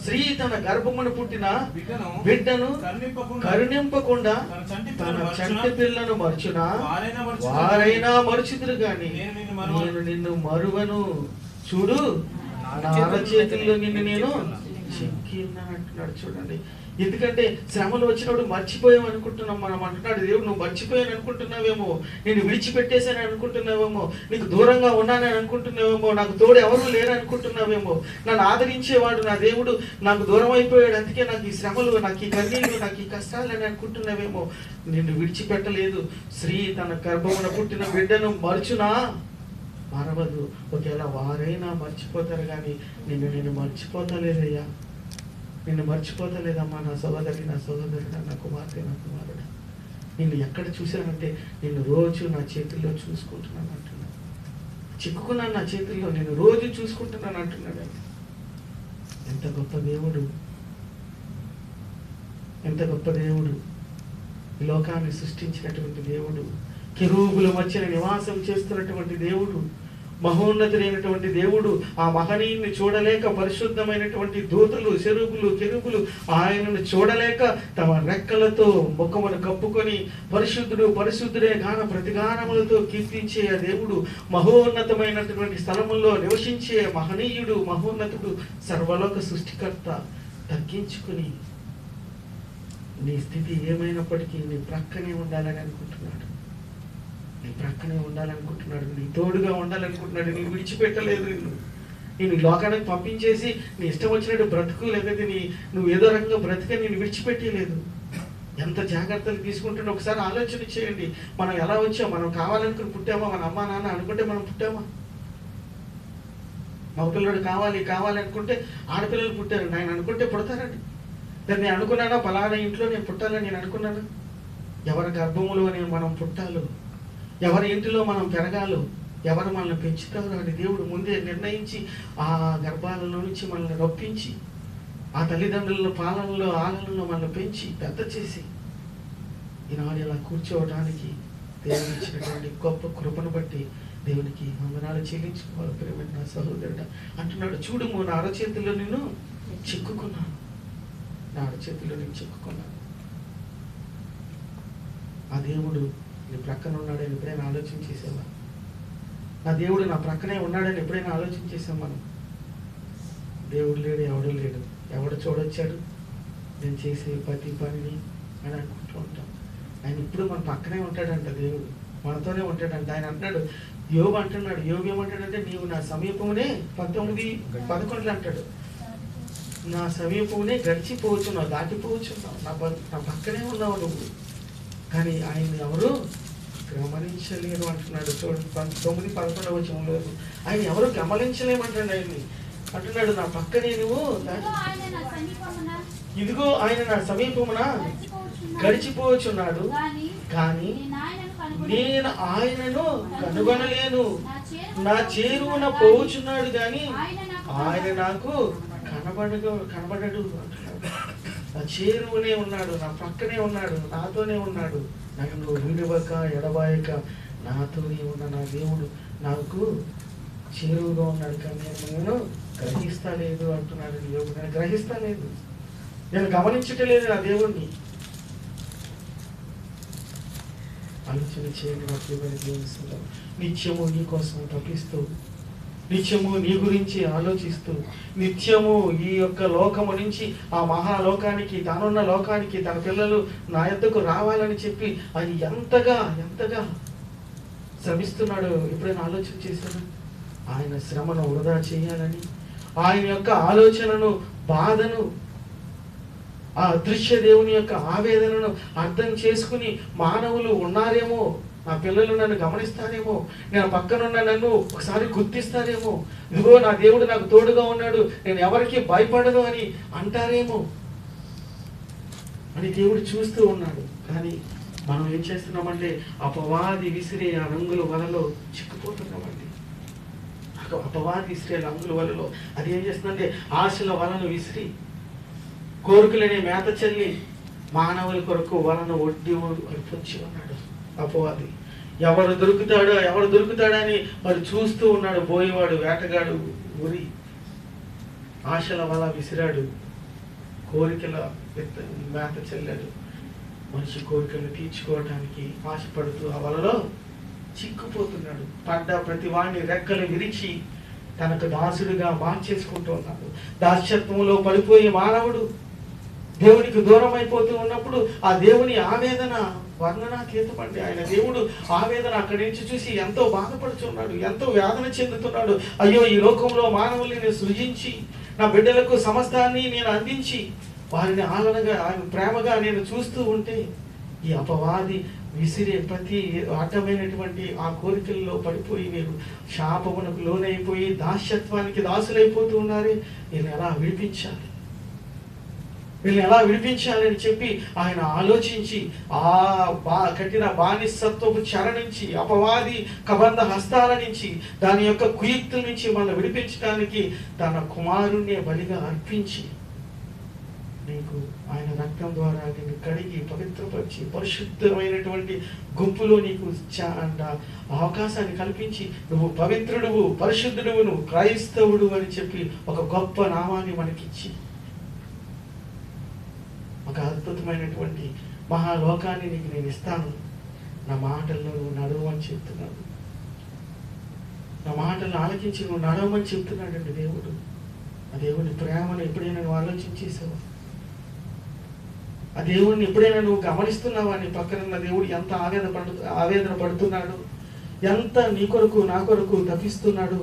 స్త్రీ తన గర్భమున పుట్టిన బిడ్డను కరుణింపకుండా తన చంటి పిల్లను మర్చునా, వారైనా మరుచుదురు గాని నేను నిన్ను మరువను, చూడు నా చేతుల్లో నిన్ను నేను చెక్కి ఉన్నాను అంటున్నాడు. చూడండి, ఎందుకంటే శ్రమలు వచ్చినప్పుడు మర్చిపోయాం అనుకుంటున్నాం మనం. అంటున్నాడు దేవుడు, నువ్వు మర్చిపోయాను అనుకుంటున్నావేమో, నేను విడిచిపెట్టేశాను అనుకుంటున్నావేమో, నీకు దూరంగా ఉన్నానని అనుకుంటున్నావేమో, నాకు తోడు ఎవరు లేరు అనుకుంటున్నావేమో, నన్ను ఆదరించేవాడు నా దేవుడు నాకు దూరం అయిపోయాడు, అందుకే నాకు ఈ శ్రమలు, నాకు ఈ కన్నీళ్ళు, నాకు ఈ కష్టాలు అని అనుకుంటున్నావేమో. నిన్ను విడిచిపెట్టలేదు. స్త్రీ తన గర్భమున పుట్టిన బిడ్డను మర్చునా, మరవదు. ఒకవేళ వారైనా మర్చిపోతారు కానీ నేను మర్చిపోతలేదయ్యా, నిన్ను మర్చిపోతలేదమ్మా నా సోదరి, నా సోదరుడా, నా కుమార్తె, నా కుమారుడా. నిన్ను ఎక్కడ చూశానంటే నిన్ను రోజు నా చేతుల్లో చూసుకుంటున్నాను అంటున్నాను, చిక్కుకున్నాను నా చేతుల్లో, నేను రోజు చూసుకుంటున్నాను అంటున్నాడు. ఎంత గొప్ప దేవుడు, ఎంత గొప్ప దేవుడు. ఈ లోకాన్ని సృష్టించినటువంటి దేవుడు, కెరూబుల మధ్యన నివాసం చేస్తున్నటువంటి దేవుడు, మహోన్నతుడైనటువంటి దేవుడు ఆ మహనీయుని చూడలేక పరిశుద్ధమైనటువంటి దూతలు, శరూపులు, కెరూబులు ఆయనను చూడలేక తమ రెక్కలతో ముఖమును కప్పుకొని పరిశుద్ధుడు పరిశుద్ధుడే గాన ప్రతిగానములతో కీర్తించే ఆ దేవుడు, మహోన్నతమైనటువంటి స్థలముల్లో నివసించే మహనీయుడు, మహోన్నతుడు, సర్వలోక సృష్టికర్త తగ్గించుకుని నీ స్థితి ఏమైనప్పటికీ నీ ప్రక్కనే ఉండాలని అనుకుంటున్నాడు. నీ ప్రక్కనే ఉండాలనుకుంటున్నాడు, నీ తోడుగా ఉండాలనుకుంటున్నాడు. నీ విడిచిపెట్టలేదు. నేను లోకానికి పంపించేసి నీ ఇష్టం వచ్చినట్టు బ్రతుకు, లేకపోతే నువ్వు ఏదో రకంగా బ్రతికే నేను విడిచిపెట్టలేదు. ఎంత జాగ్రత్తలు తీసుకుంటున్నా ఒకసారి ఆలోచన చేయండి. మనం ఎలా వచ్చాం? మనం కావాలనుకుని పుట్టామా? మన అమ్మ నాన్న అనుకుంటే మనం పుట్టామా? మగపిల్లడు కావాలనుకుంటే ఆడపిల్లలు పుట్టారు. నేను అనుకుంటే పుడతారండి. నేను అనుకున్నానా పలానా ఇంట్లో నేను పుట్టాలని నేను అనుకున్నాను? ఎవరి గర్భములో మనం పుట్టాలో, ఎవరి ఇంటిలో మనం పెరగాలో, ఎవరు మనల్ని పెంచుతారో అని దేవుడు ముందే నిర్ణయించి ఆ గర్భాలలో నుంచి మనల్ని రప్పించి ఆ తల్లిదండ్రుల పాలనలో ఆలనలో మనల్ని పెంచి పెద్ద చేసి ఈనాడు ఇలా కూర్చోవడానికి దేవుడు ఇచ్చినటువంటి గొప్ప కృపను బట్టి దేవునికి వందనాలు చెల్లించుకోవాలి. ప్రియమైన నా సహోదరుడు అంటున్నాడు, చూడుము నా అరచేతిలో నేను చిక్కుకున్నాను, నా అరచేతిలో నేను చిక్కుకున్నాను. ఆ దేవుడు నీ ప్రక్కన ఉన్నాడని ఎప్పుడైనా ఆలోచన చేసావా? నా దేవుడు నా ప్రక్కనే ఉన్నాడని ఎప్పుడైనా ఆలోచన చేసాం మనం? దేవుడు లేడు, ఎవడు లేడు, ఎవడు చూడొచ్చాడు నేను చేసే ప్రతి పనిని అని అనుకుంటూ ఉంటాం. ఆయన ఇప్పుడు మన పక్కనే ఉంటాడంట. దేవుడు మనతోనే ఉంటాడంట. ఆయన అంటున్నాడు, యోబు అంటున్నాడు, యోబు ఏమంటాడంటే, నీవు నా సమీపమునే 19:11 అంటాడు, నా సమీపమునే గడిచిపోవచ్చున్నావు, దాటిపోవచ్చున్నావు, నా పక్కనే ఉన్నావు నువ్వు, కానీ ఆయన ఎవరు గమనించలేరు అంటున్నాడు. చూడండి 9:11 ఆయన ఎవరు గమనించలేమంటాడు. ఆయన్ని అంటున్నాడు, నా పక్కనే నువ్వు, ఇదిగో ఆయన నా సమీపమున గడిచిపోవచ్చున్నాడు, కానీ నేను ఆయనను కనుగొనలేను. నా చేరువున పోవచ్చున్నాడు కానీ ఆయన నాకు కనబడడు అంటున్నాడు. నా చేరువునే ఉన్నాడు, నా పక్కనే ఉన్నాడు, నాతోనే ఉన్నాడు. నన్ను విడవక ఎడబాయక నాతోనే ఉన్న నా దేవుడు నాకు చేరువుగా ఉన్నాడు, కానీ నేను గ్రహిస్తలేదు అంటున్నాడు. నేను గ్రహిస్తలేదు, నేను గమనించటలేదు నా దేవుణ్ణి. ఆలోచన చేయండి. నాకు ఏమైనా జీవిస్తున్నాం నిత్యము నీ కోసం తప్పిస్తూ, నిత్యము నీ గురించి ఆలోచిస్తూ, నిత్యము ఈ యొక్క లోకము నుంచి ఆ మహాలోకానికి, తానున్న లోకానికి తన పిల్లలు నా యొద్దకు రావాలని చెప్పి ఆయన ఎంతగా శ్రమిస్తున్నాడు. ఎప్పుడైనా ఆలోచన చేశాను? ఆయన శ్రమను వృధా చేయాలని, ఆయన యొక్క ఆలోచనను, బాధను, ఆ అదృశ్య దేవుని యొక్క ఆవేదనను అర్థం చేసుకుని మానవులు ఉన్నారేమో, నా పిల్లలు నన్ను గమనిస్తారేమో, నేను పక్కనున్న నన్ను ఒకసారి గుర్తిస్తారేమో, ఇదిగో నా దేవుడు నాకు తోడుగా ఉన్నాడు, నేను ఎవరికి భయపడదు అని అంటారేమో అని దేవుడు చూస్తూ ఉన్నాడు. కానీ మనం ఏం చేస్తున్నామంటే అపవాది విసిరే ఆ రంగుల వలలో చిక్కుపోతున్నామండి. అపవాది విసిరే రంగుల వలలో అది ఏం చేస్తుందంటే ఆశల వలను విసిరి, కోరికలనే మేత చల్లి మానవుల కొరకు వలను ఒడ్డి పొంచి ఉన్నాడు అపవాది. ఎవరు దొరుకుతాడని మరి చూస్తూ ఉన్నాడు. పోయేవాడు వేటగాడు ఉరి ఆశల వల విసిరాడు, కోరికల మేత చల్లాడు. మనిషి కోరికలు తీర్చుకోవడానికి ఆశపడుతూ ఆ వలలో చిక్కుపోతున్నాడు. పడ్డ ప్రతి వాడిని రెక్కలు విరిచి తనకు దాసుడిగా మార్చేసుకుంటూ ఉన్నాడు. దాస్యత్వంలో పడిపోయి మానవుడు దేవునికి దూరం అయిపోతూ ఉన్నప్పుడు ఆ దేవుని ఆవేదన వర్ణనాతీతమండి. ఆయన దేవుడు ఆవేదన అక్కడి నుంచి చూసి ఎంతో బాధపడుతున్నాడు, ఎంతో వేదన చెందుతున్నాడు. అయ్యో, ఈ లోకంలో మానవుల్ని నేను సృజించి నా బిడ్డలకు సమస్తాన్ని నేను అందించి వారిని ఆలనగా ప్రేమగా నేను చూస్తూ ఉంటే ఈ అపవాది విసిరే ప్రతి అడ్డమైనటువంటి ఆ కోరికల్లో పడిపోయి మీరు శాపమునకు లోనైపోయి దాస్యత్వానికి దాసులైపోతూ ఉన్నారే. నేను ఎలా విడిపించాలి, వీళ్ళని ఎలా విడిపించాలని చెప్పి ఆయన ఆలోచించి ఆ కఠిన బానిసత్వపు చెర నుంచి, అపవాది కబంధ హస్తాల నుంచి, దాని యొక్క కుయుక్తుల నుంచి మనం విడిపించడానికి తన కుమారుణ్ణి బలిగా అర్పించి నీకు ఆయన రక్తం ద్వారా నిన్ను కడిగి పవిత్రపరిచి వచ్చి పరిశుద్ధమైనటువంటి గుంపులో నీకు అవకాశాన్ని కల్పించి నువ్వు పవిత్రుడువు, పరిశుద్ధుడువు, నువ్వు క్రైస్తవుడు అని చెప్పి ఒక గొప్ప నామాన్ని మనకిచ్చి ఒక అద్భుతమైనటువంటి మహాలోకాన్ని నీకు నేను ఇస్తాను, నా మాటల్లో నువ్వు నడవమని చెప్తున్నాడు. నా మాటలను ఆలకించి నువ్వు నడవమని చెప్తున్నాడండి దేవుడు. ఆ దేవుని ప్రేమను ఎప్పుడైనా నువ్వు ఆలోచించేసావు? ఆ దేవుడిని ఎప్పుడైనా నువ్వు గమనిస్తున్నావా? నీ పక్కన దేవుడు ఎంత ఆవేదన పడుతున్నాడు, ఎంత నీ కొరకు నా కొరకు తప్పిస్తున్నాడు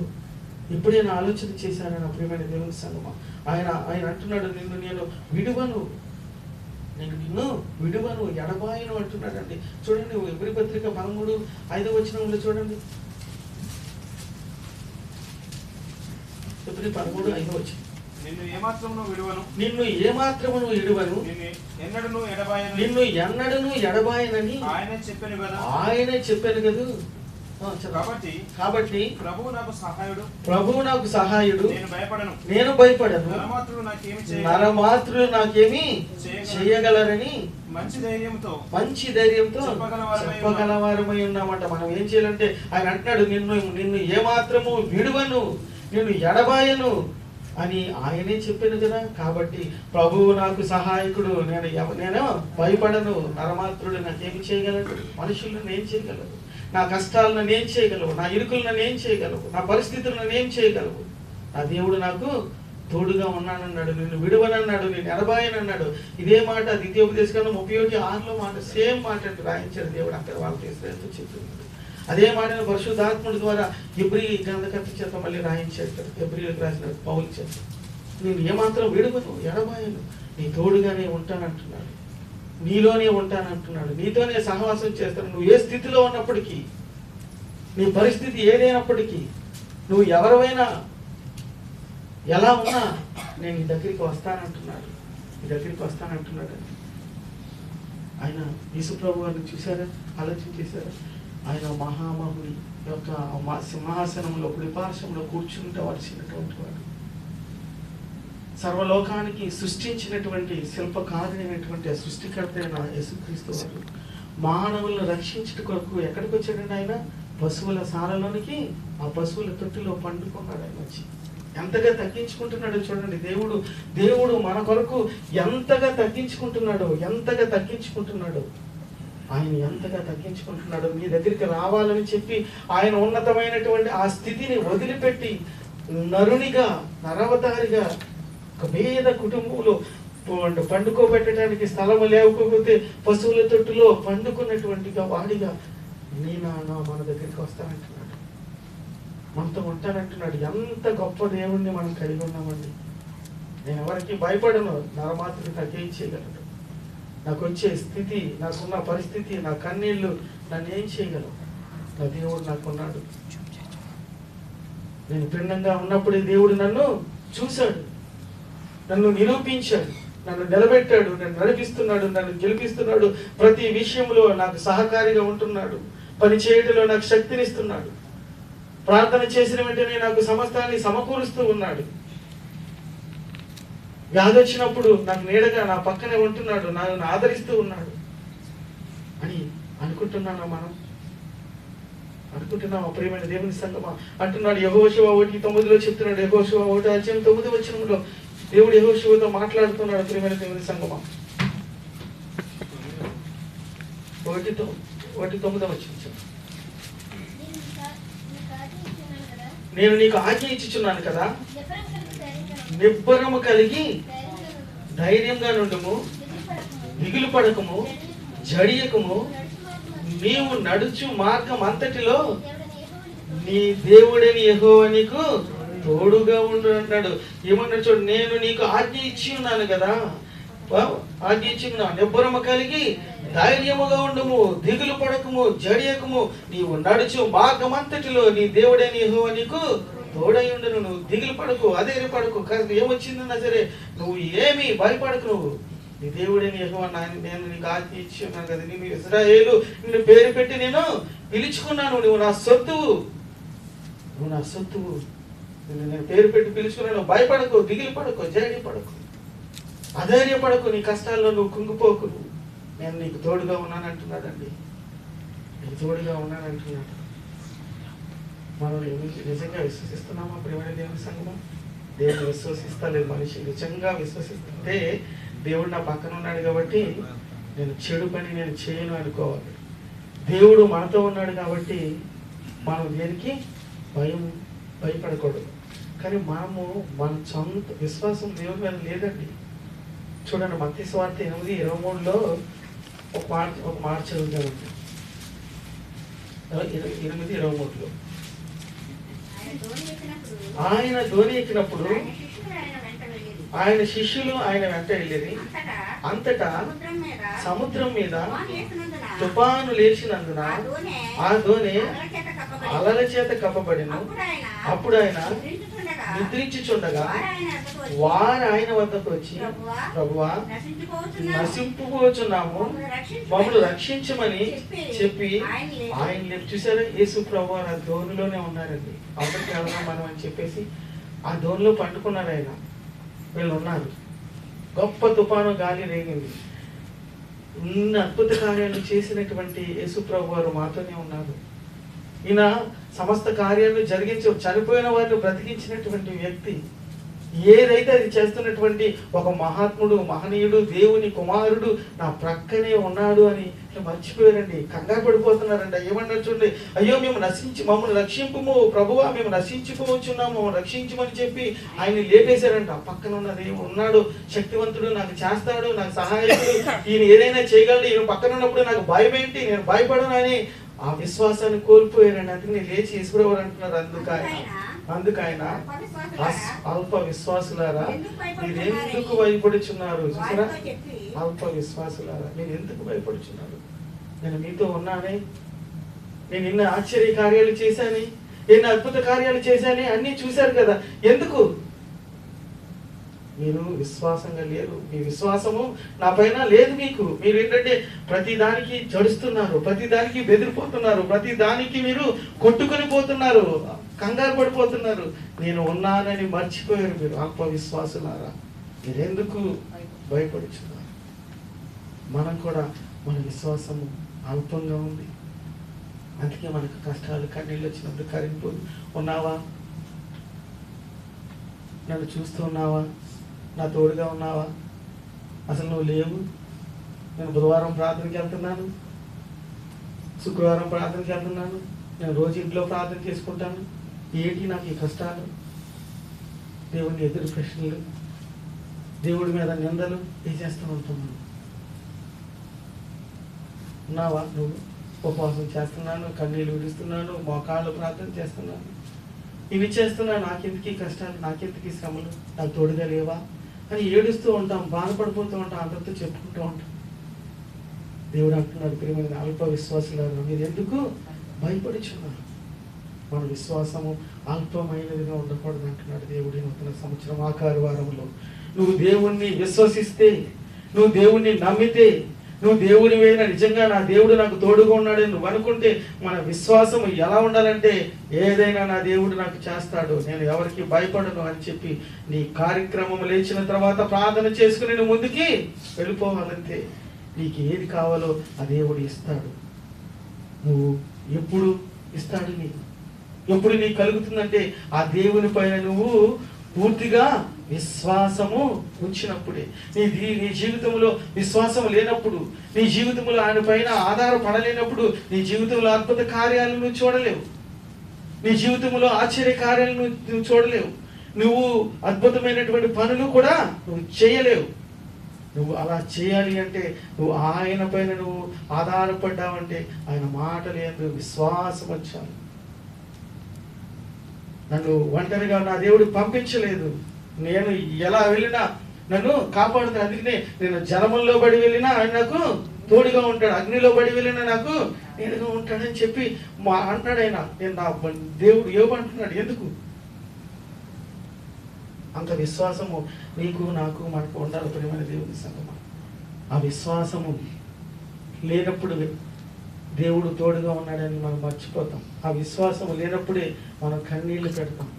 ఎప్పుడైనా ఆలోచన చేశాను నా ప్రియమైన దేవుని సంగమా? ఆయన అంటున్నాడు, నేను విడువను, నేను నిన్ను విడువను, ఎడబాయను అంటున్నాడండి. చూడండి ఎబ్రీ పత్రిక 13:5 వచనంలో చూడండి. ఎబ్రీ 13:5 వచనం. నిన్ను ఏమాత్రమును విడువను, నిన్ను ఎన్నడను ఎడబాయనని ఆయనే చెప్పాను కదా. కాబట్టి ప్రభువు నాకు సహాయుడు, నేను భయపడను, నరమాత్రులు నాకేమి చేయగలరని మంచి ధైర్యంతో చెప్పగలవారమై ఉన్నామంట. మనం ఏం చేయాలంటే ఆయన అంటున్నాడు, నిన్ను ఏమాత్రము విడువను, నిన్ను ఎడబాయను అని ఆయనే చెప్పాను కదా. కాబట్టి ప్రభువు నాకు సహాయకుడు, నేను భయపడను, నరమాత్రుడు నాకేమి చేయగలడు, మనుషులను నేను చేయగలరు, నా కష్టాలను నేను చేయగలవు, నా ఇరుకులను నేను చేయగలవు, నా పరిస్థితులను నేను చేయగలవు. నా దేవుడు నాకు తోడుగా ఉన్నానన్నాడు, నిన్ను విడువనన్నాడు, నేను ఎడబాయనన్నాడు. ఇదే మాట ద్వితీయోపదేశకాండం 31:6 మాట, సేమ్ మాట అంటే రాయించాడు దేవుడు అక్కడ వాళ్ళకి ఇశ్రాయేలుతో చెప్తున్నాడు. అదే మాటను పరిశుద్ధాత్ముడి ద్వారా ఎబ్రీ గ్రంథకర్త చేత మళ్ళీ రాయించాడు కదా, ఎబ్రీలకు రాసిన పౌలు చేత. నేను ఏమాత్రం విడువను, ఎడబాయను, నీ తోడుగానే ఉంటానంటున్నాడు, నీలోనే ఉంటానంటున్నాడు, నీతోనే సహవాసం చేస్తాను. నువ్వు ఏ స్థితిలో ఉన్నప్పటికీ, నీ పరిస్థితి ఏదైనప్పటికీ, నువ్వు ఎవరైనా ఎలా ఉన్నా నేను నీ దగ్గరికి వస్తానంటున్నాడు, నీ దగ్గరికి వస్తానంటున్నాడు. ఆయన యేసుప్రభు గారిని చూసారా, ఆలోచన చేశారా? ఆయన మహామహుడి యొక్క సింహాసనంలో కుడిపార్శ్వంలో కూర్చుంటవలసినటువంటి వాడు, సర్వలోకానికి సృష్టించినటువంటి శిల్పకారుడైనటువంటి సృష్టికర్త అయిన యేసుక్రీస్తు వారు మానవులను రక్షించడం కొరకు ఎక్కడికి వచ్చాడండి? ఆయన పశువుల శాలలోనికి, ఆ పశువుల తొట్టిలో పండుకున్నాడు. ఆయన వచ్చి ఎంతగా తగ్గించుకుంటున్నాడు చూడండి. దేవుడు మన కొరకు ఎంతగా తగ్గించుకుంటున్నాడు, ఆయన ఎంతగా తగ్గించుకుంటున్నాడు. మీ దగ్గరికి రావాలని చెప్పి ఆయన ఉన్నతమైనటువంటి ఆ స్థితిని వదిలిపెట్టి నరునిగా, నరవతారిగా, ఒక పేద కుటుంబంలో పండుకోబెట్టడానికి స్థలము లేకపోతే పశువుల తొట్టులో పండుకున్నటువంటిగా వాడిగా మన దగ్గరికి వస్తానంటున్నాడు, మనతో ఉంటానంటున్నాడు. ఎంత గొప్ప దేవుణ్ణి మనం కలిగి ఉన్నామండి. నేను ఎవరికి భయపడను, నరమాత్రుడు నాకేం చేయగలడు, నాకు వచ్చే స్థితి, నాకున్న పరిస్థితి, నా కన్నీళ్లు నన్ను ఏం చేయగలవు? నా దేవుడు నాకున్నాడు. నేను భిన్నంగా ఉన్నప్పుడే దేవుడు నన్ను చూశాడు, నన్ను నిరూపించాడు, నన్ను నిలబెట్టాడు, నన్ను నడిపిస్తున్నాడు, నన్ను గెలిపిస్తున్నాడు, ప్రతి విషయంలో నాకు సహకారిగా ఉంటున్నాడు, పని చేయడంలో నాకు శక్తినిస్తున్నాడు, ప్రార్థన చేసిన వెంటనే నాకు సమస్తాన్ని సమకూరుస్తూ ఉన్నాడు, వ్యాధి వచ్చినప్పుడు నాకు నీడగా నా పక్కనే ఉంటున్నాడు, నన్ను ఆదరిస్తూ ఉన్నాడు అని అనుకుంటున్నాను. మనం అనుకుంటున్నాం ప్రియమైన దేవుని సంగమా? అంటున్నాడు యెహోషువ 1:9 చెప్తున్నాడు. యెహోషువ 1:9 దేవుడు యెహోషువతో మాట్లాడుతున్నాడు. ప్రియమైన దేవుని సంగమా 1:9 నేను నీకు ఆజ్ఞ ఇచ్చుచున్నాను కదా, నిబ్బరము కలిగి ధైర్యంగా నుండుము, దిగులు పడకము, జడియకము, నీవు నడుచు మార్గం అంతటిలో నీ దేవుడని యెహోవా నీకు తోడుగా ఉండు అన్నాడు. ఏమన్నాడు చూడు, నేను నీకు ఆజ్ఞ ఇచ్చి ఉన్నాను కదా, ఆజ్ఞ ఇచ్చి ఉన్నాను, నిబ్బరము కలిగి ధైర్యముగా ఉండుము, దిగులు పడకము, జడియకము, నీవు నడుచు మార్గం అంతటిలో నీ దేవుడని యెహోవా నీకు తోడై ఉండును. నువ్వు దిగులు పడకు, అధైర్యపడకు, ఏమొచ్చిందన్నా సరే నువ్వు ఏమి భయపడకు, నువ్వు నీ దేవుడని యెహోవా నేను నీకు ఆజ్ఞ ఇచ్చి ఉన్నాను కదా, నేను ఇశ్రాయేలు నిన్ను పేరు పెట్టి నేను పిలుచుకున్నాను, నువ్వు నా సొత్తువు, నేను పేరు పెట్టి పిలుచుకున్నాను. భయపడకు, దిగులు పడకు, జడి పడకు, అధైర్యపడకు, నీ కష్టాల్లో నువ్వు కుంగిపోకు, నేను నీకు తోడుగా ఉన్నాను అంటున్నాడండి. నీకు తోడుగా ఉన్నాను అంటున్నాడు. మనం నిజంగా విశ్వసిస్తున్నామా ప్రియమైన దేవుని సంగమం? దేవుడు విశ్వసిస్తలేదు. మనిషి నిజంగా విశ్వసిస్తుంటే దేవుడు నా పక్కన ఉన్నాడు కాబట్టి నేను చెడు పని నేను చేయను అనుకోవాలి. దేవుడు మనతో ఉన్నాడు కాబట్టి మనం దేనికి భయపడకూడదు. కానీ మనము మన సొంత విశ్వాసం దేవుని మీద లేదండి. చూడండి, మత్తయి సువార్త 8:23లో ఒక మాట చదువుతామండి. 8:23లో ఆయన ధోని ఎక్కినప్పుడు ఆయన శిష్యులు ఆయన వెంట వెళ్ళేది. అంతటా సముద్రం మీద తుఫాను లేచినందున ఆ ధోని అలల చేత కప్పబడిను. అప్పుడు ఆయన నిద్రించుచుండగా వారు ఆయన వద్దకు వచ్చి, ప్రభువా, నశింపుపోచున్నాము, మమ్మల్ని రక్షించమని చెప్పి ఆయన లేపు. చూసారా, యేసు ప్రభువు ఆ ధోనిలోనే ఉన్నారండి. అక్కడికి వెళ్దాం మనం అని చెప్పేసి ఆ ధోనిలో పండుకున్నారు ఆయన. వీళ్ళు ఉన్నారు. గొప్ప తుఫాను గాలి రేగింది. ఇన్ని అద్భుత కార్యాలు చేసినటువంటి యేసు ప్రభు వారు మాతోనే ఉన్నారు. ఈయన సమస్త కార్యాలను జరిగించి చనిపోయిన వారిని బ్రతికించినటువంటి వ్యక్తి. ఏదైతే అది చేస్తున్నటువంటి ఒక మహాత్ముడు, మహనీయుడు, దేవుని కుమారుడు నా ప్రక్కనే ఉన్నాడు అని మర్చిపోయారండి. కంగారు పడిపోతున్నారండి. ఏమన్నారు చూడండి, అయ్యో మేము మమ్మల్ని రక్షింపుము ప్రభువా, మేము నశించిపోవచ్చున్నాము, రక్షించమని చెప్పి ఆయన లేపేశారంట. పక్కన ఉన్నది ఉన్నాడు, శక్తివంతుడు, నాకు చేస్తాడు, నాకు సహాయకుడు, ఈయన ఏదైనా చేయగలడు, ఈయన పక్కన ఉన్నప్పుడు నాకు భయం ఏంటి, నేను భయపడను అని ఆ విశ్వాసాన్ని కోల్పోయారండి. అందుకు నేను లేచి యేసుప్రభు అంటున్నారు. అందుకైనా అల్ప విశ్వాసులారా మీరు ఎందుకు భయపడుచున్నారు? చూసారా, అల్ప విశ్వాసులారా మీరు ఎందుకు భయపడుచున్నారు? నేను మీతో ఉన్నానే, నేను ఎన్ని ఆశ్చర్య కార్యాలు చేశాను, ఎన్ని అద్భుత కార్యాలు చేశాను, అన్ని చూశారు కదా, ఎందుకు మీరు విశ్వాసంగా లేరు? మీ విశ్వాసము నా పైన లేదు. మీరు ఏంటంటే ప్రతి దానికి జడుస్తున్నారు, ప్రతి దానికి బెదిరిపోతున్నారు, ప్రతి దానికి మీరు కొట్టుకొని పోతున్నారు, కంగారు పడిపోతున్నారు. నేను ఉన్నానని మర్చిపోయారు. మీరు అల్ప విశ్వాసులారా మీరెందుకు భయపడుచున్నారు? మనం కూడా మన విశ్వాసము అల్పంగా ఉంది. అందుకే మనకు కష్టాలు కన్నీళ్ళు వచ్చినప్పుడు కరింపు. ఉన్నావా? నన్ను చూస్తూ ఉన్నావా? నా తోడుగా ఉన్నావా? అసలు నువ్వు లేవు. నేను బుధవారం ప్రార్థనకి వెళ్తున్నాను, శుక్రవారం ప్రార్థనకి వెళ్తున్నాను, నేను రోజు ఇంట్లో ప్రార్థన చేసుకుంటాను. ఏంటి నాకు ఈ కష్టాలు? దేవుని ఎదురు ప్రశ్నలు, దేవుడి మీద నిందలు చేస్తూ ఉంటున్నాను. ఉన్నావా? నువ్వు ఉపవాసం చేస్తున్నాను, కన్నీళ్ళు విడుస్తున్నాను, మోకాళ్ళు ప్రార్థన చేస్తున్నాను, ఇవి చేస్తున్నా, నాకెందుకు కష్టాలు, నాకెందుకు శ్రమలు, నాకు తోడుగా లేవా అని ఏడుస్తూ ఉంటాం, బాధపడిపోతూ ఉంటాం, అందరితో చెప్పుకుంటూ ఉంటాం. దేవుడు అంటున్నాడు, ప్రియమైన అల్ప విశ్వాసులారా మీరు ఎందుకు భయపడుచున్నారు? మన విశ్వాసము అల్పమైనదిగా ఉండకూడదు అంటున్నాడు దేవుడి. నూతన సంవత్సరం ఆఖరి వారంలో నువ్వు దేవుణ్ణి విశ్వసిస్తే, నువ్వు దేవుణ్ణి నమ్మితే, నువ్వు దేవునివైనా నిజంగా నా దేవుడు నాకు తోడుగా ఉన్నాడని నువ్వు అనుకుంటే, మన విశ్వాసం ఎలా ఉండాలంటే, ఏదైనా నా దేవుడు నాకు చేస్తాడు, నేను ఎవరికి భయపడను అని చెప్పి నీ కార్యక్రమం లేచిన తర్వాత ప్రార్థన చేసుకుని నువ్వు ముందుకి వెళ్ళిపోవాలంతే. నీకు ఏది కావాలో ఆ దేవుడు ఇస్తాడు. నువ్వు ఎప్పుడు ఇస్తాడు? ఎప్పుడు నీకు కలుగుతుందంటే ఆ దేవుని పైన నువ్వు పూర్తిగా విశ్వాసము ఉంచినప్పుడే. నీ జీవితంలో విశ్వాసం లేనప్పుడు, నీ జీవితంలో ఆయన పైన ఆధారపడలేనప్పుడు నీ జీవితంలో అద్భుత కార్యాలను నువ్వు చూడలేవు, నీ జీవితంలో ఆశ్చర్య కార్యాలను నువ్వు చూడలేవు, నువ్వు అద్భుతమైనటువంటి పనులు కూడా నువ్వు చేయలేవు. నువ్వు అలా చేయాలి అంటే నువ్వు ఆయన పైన నువ్వు ఆధారపడ్డావంటే ఆయన మాటలు యందు విశ్వాసం వచ్చాలి. నన్ను ఒంటరిగా నా దేవుడు పంపించలేదు, నేను ఎలా వెళ్ళినా నన్ను కాపాడుతాడు. అందుకనే నేను జలముల్లో పడి వెళ్ళినా ఆయన నాకు తోడుగా ఉంటాడు, అగ్నిలో పడి వెళ్ళినా నాకు నేనుగా ఉంటాడని చెప్పి అంటాడు ఆయన. నేను నా దేవుడు ఏమంటున్నాడు? ఎందుకు అంత విశ్వాసము నీకు నాకు మనకు ఉండాలి ప్రియమైన దేవుని సంగమా. ఆ విశ్వాసము లేనప్పుడు దేవుడు తోడుగా ఉన్నాడని మనం మర్చిపోతాం. ఆ విశ్వాసము లేనప్పుడే మనం కన్నీళ్లు పెడతాం.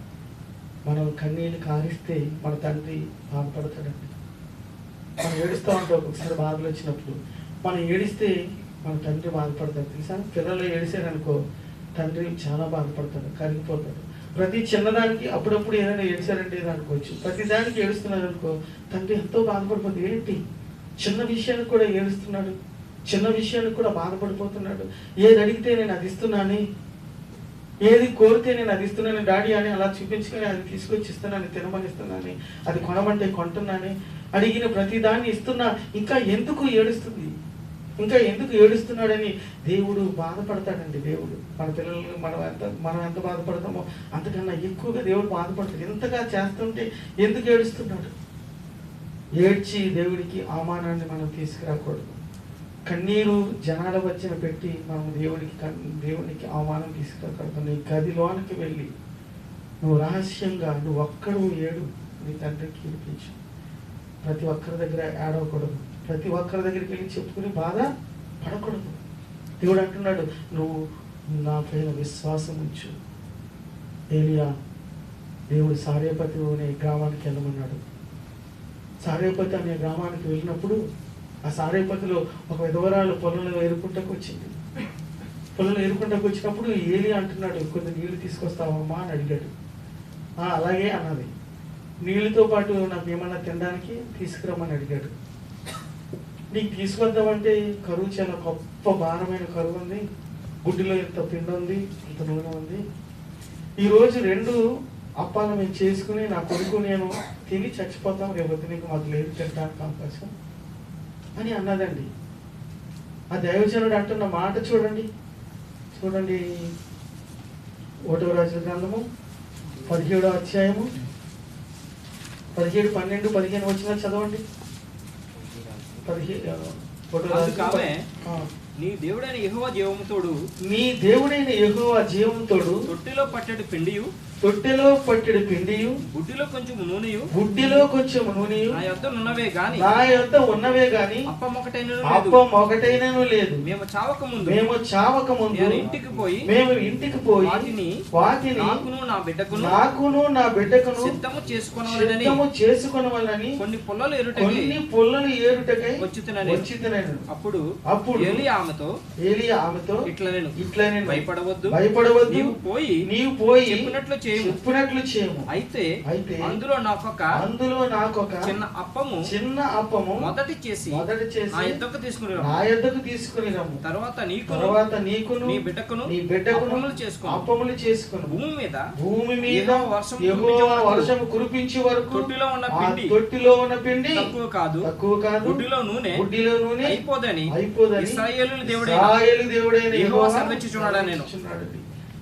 మనం కన్నీళ్లు కారిస్తే మన తండ్రి బాధపడతాడండి. మనం ఏడుస్తూ ఉంటాం. ఒకసారి బాధలు వచ్చినప్పుడు మనం ఏడిస్తే మన తండ్రి బాధపడతాడు తెలుసా. పిల్లలు ఏడిసారనుకో తండ్రి చాలా బాధపడతాడు, కరిగిపోతాడు. ప్రతి చిన్నదానికి అప్పుడప్పుడు ఏదైనా ఏడిసారంటే ఏదో అనుకోవచ్చు, ప్రతి దానికి ఏడుస్తున్నారు అనుకో తండ్రి ఎంతో బాధపడిపోతుంది. ఏంటి చిన్న విషయానికి కూడా ఏడుస్తున్నాడు, చిన్న విషయానికి కూడా బాధపడిపోతున్నాడు. ఏది అడిగితే నేను అది ఇస్తున్నాను, ఏది కోరితే నేను అది ఇస్తున్నాను డాడీ అని అలా చూపించుకొని అది తీసుకొచ్చి ఇస్తున్నాను, తినమని ఇస్తున్నాను, అది కొనమంటే కొంటున్నాను, అడిగిన ప్రతి దాన్ని ఇస్తున్నా, ఇంకా ఎందుకు ఏడుస్తుంది, ఇంకా ఎందుకు ఏడుస్తున్నాడని దేవుడు బాధపడతాడండి. దేవుడు మన పిల్లలు మనం ఎంత బాధపడతామో అంతకన్నా ఎక్కువగా దేవుడు బాధపడతాడు. ఎంతగా చేస్తుంటే ఎందుకు ఏడుస్తున్నాడు. ఏడ్చి దేవుడికి అవమానాన్ని మనం తీసుకురాకూడదు. కన్నీరు జనాల వచ్చిన పెట్టి మనం దేవునికి అవమానం తీసుకురాకూడదు. నీ గదిలోనికి వెళ్ళి నువ్వు రహస్యంగా నువ్వు ఒక్కడు ఏడు, నీ తండ్రికి వినిపించు. ప్రతి ఒక్కరి దగ్గర ఏడవకూడదు, ప్రతి ఒక్కరి దగ్గరికి వెళ్ళి చెప్పుకుని బాధ పడకూడదు. దేవుడు అంటున్నాడు నువ్వు నా పైన విశ్వాసం ఉంచు. ఏలియా దేవుడు సారేపతి అనే గ్రామానికి వెళ్ళమన్నాడు. సారేపతి అనే గ్రామానికి వెళ్ళినప్పుడు ఆ సారేపతిలో ఒక విధవరాలు పొలంలో ఏరుకుంటకు వచ్చింది. పొలంలో ఏరుకుంటకు వచ్చినప్పుడు ఏలియా అంటున్నాడు కొన్ని నీళ్లు తీసుకొస్తావమ్మా అని అడిగాడు. అలాగే అన్నది. నీళ్ళతో పాటు నాకు ఏమన్నా తినడానికి తీసుకురమ్మని అడిగాడు. నీకు తీసుకొద్దామంటే కరువు చాలా గొప్ప భారమైన కరువు ఉంది, గుడ్డిలో ఇంత పిండి ఉంది, ఇంత నూనె ఉంది, ఈరోజు 2 అప్పాలు మేము చేసుకుని నా కొడుకు నేను తిని చచ్చిపోతాం, రేపొద్దు నీకు మాకు లేదు తినడానికి అవకాశం అని అన్నదండి. ఆ దైవజనుడు అంటున్న మాట చూడండి 1వ రాజుల గ్రంథము 17వ అధ్యాయము 17, 12, 15 వచ్చిన చదవండి. నీ దేవుడైన యెహోవా జీవముతోడు, నీ దేవుడైన యెహోవా జీవముతోడు తొట్టిలో పట్టెడు పిండియు, తొట్టెలో పట్టెడు పిండియు, గుడ్డిలో కొంచెం నూనెయు, గుడ్డిలో కొంచెం నూనెయు నా యొద్ద ఉన్నవే గాని, నా యొద్ద ఉన్నవే గాని అప్పం ఒకటైనను లేదు. మేము చావక ముందు నేను ఇంటికి పోయి వాటిని నాకును నా బిడ్డకును సిద్ధము చేసుకొనవలెనని కొన్ని పుల్లలు ఏరుటకై వచ్చుచున్నాను. అప్పుడు ఏలియా ఆమెతో ఇట్లా నేను భయపడవద్దు, నీవు పోయి చెప్పినట్లు చేయము. అయితే అందులో నాకొక చిన్న అప్పము మొదటి చేసి నా యొద్దకు తీసుకుని రమ్ము. తర్వాత నీకును నీ బిడ్డకును అప్పములు చేసుకుని భూమి మీద యెహోవా వర్షము కురిపించే వరకు తొట్టిలో ఉన్న పిండి తక్కువ కాదు, గుడ్డిలో నూనె అయిపోదని ఇశ్రాయేలు దేవుడైన యెహోవా సెలవిచ్చుచున్నాడు. నేను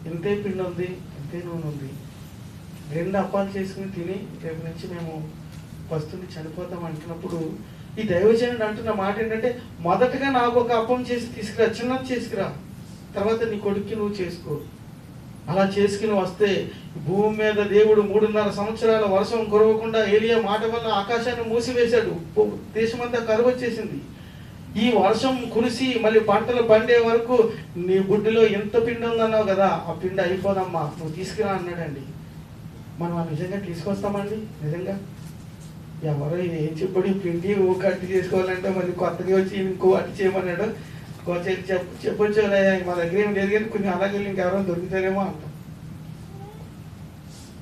ఎంతే పిండి ఉంది, ఎంతే నూనె ఉంది, 2 అప్పాలు చేసుకుని తిని రేపు నుంచి మేము వస్తుంది చనిపోతాం అంటున్నప్పుడు ఈ దైవజనుడు అంటున్న మాట ఏంటంటే మొదటగా నాకు ఒక అప్పం చేసి తీసుకురా, చిన్నది చేసుకురా, తర్వాత నీ కొడుక్కి నువ్వు చేసుకో. అలా చేసుకుని వస్తే భూమి మీద దేవుడు 3.5 సంవత్సరాల వర్షం కురవకుండా ఏలియా మాట వల్ల ఆకాశాన్ని మూసివేశాడు. దేశమంతా కరువు వచ్చేసింది. ఈ వర్షం కురిసి మళ్ళీ పంటలు పండే వరకు నీ బుడ్డిలో ఎంత పిండి ఉందన్నావు కదా, ఆ పిండి అయిపోదమ్మా, నువ్వు తీసుకురా అన్నాడండి. మనం నిజంగా తీసుకొస్తామండి? నిజంగా ఎవరో ఏం చెప్పాడు, పిండి ఒక అట్టి చేసుకోవాలంటే మళ్ళీ కొత్తగా వచ్చి ఇంకో అట్టి చేయమన్నాడు. చెప్పొచ్చు మా దగ్గర ఏం లేదు కానీ కొంచెం అలాగే ఇంకెవరో దొరుకుతారేమో అంటాం.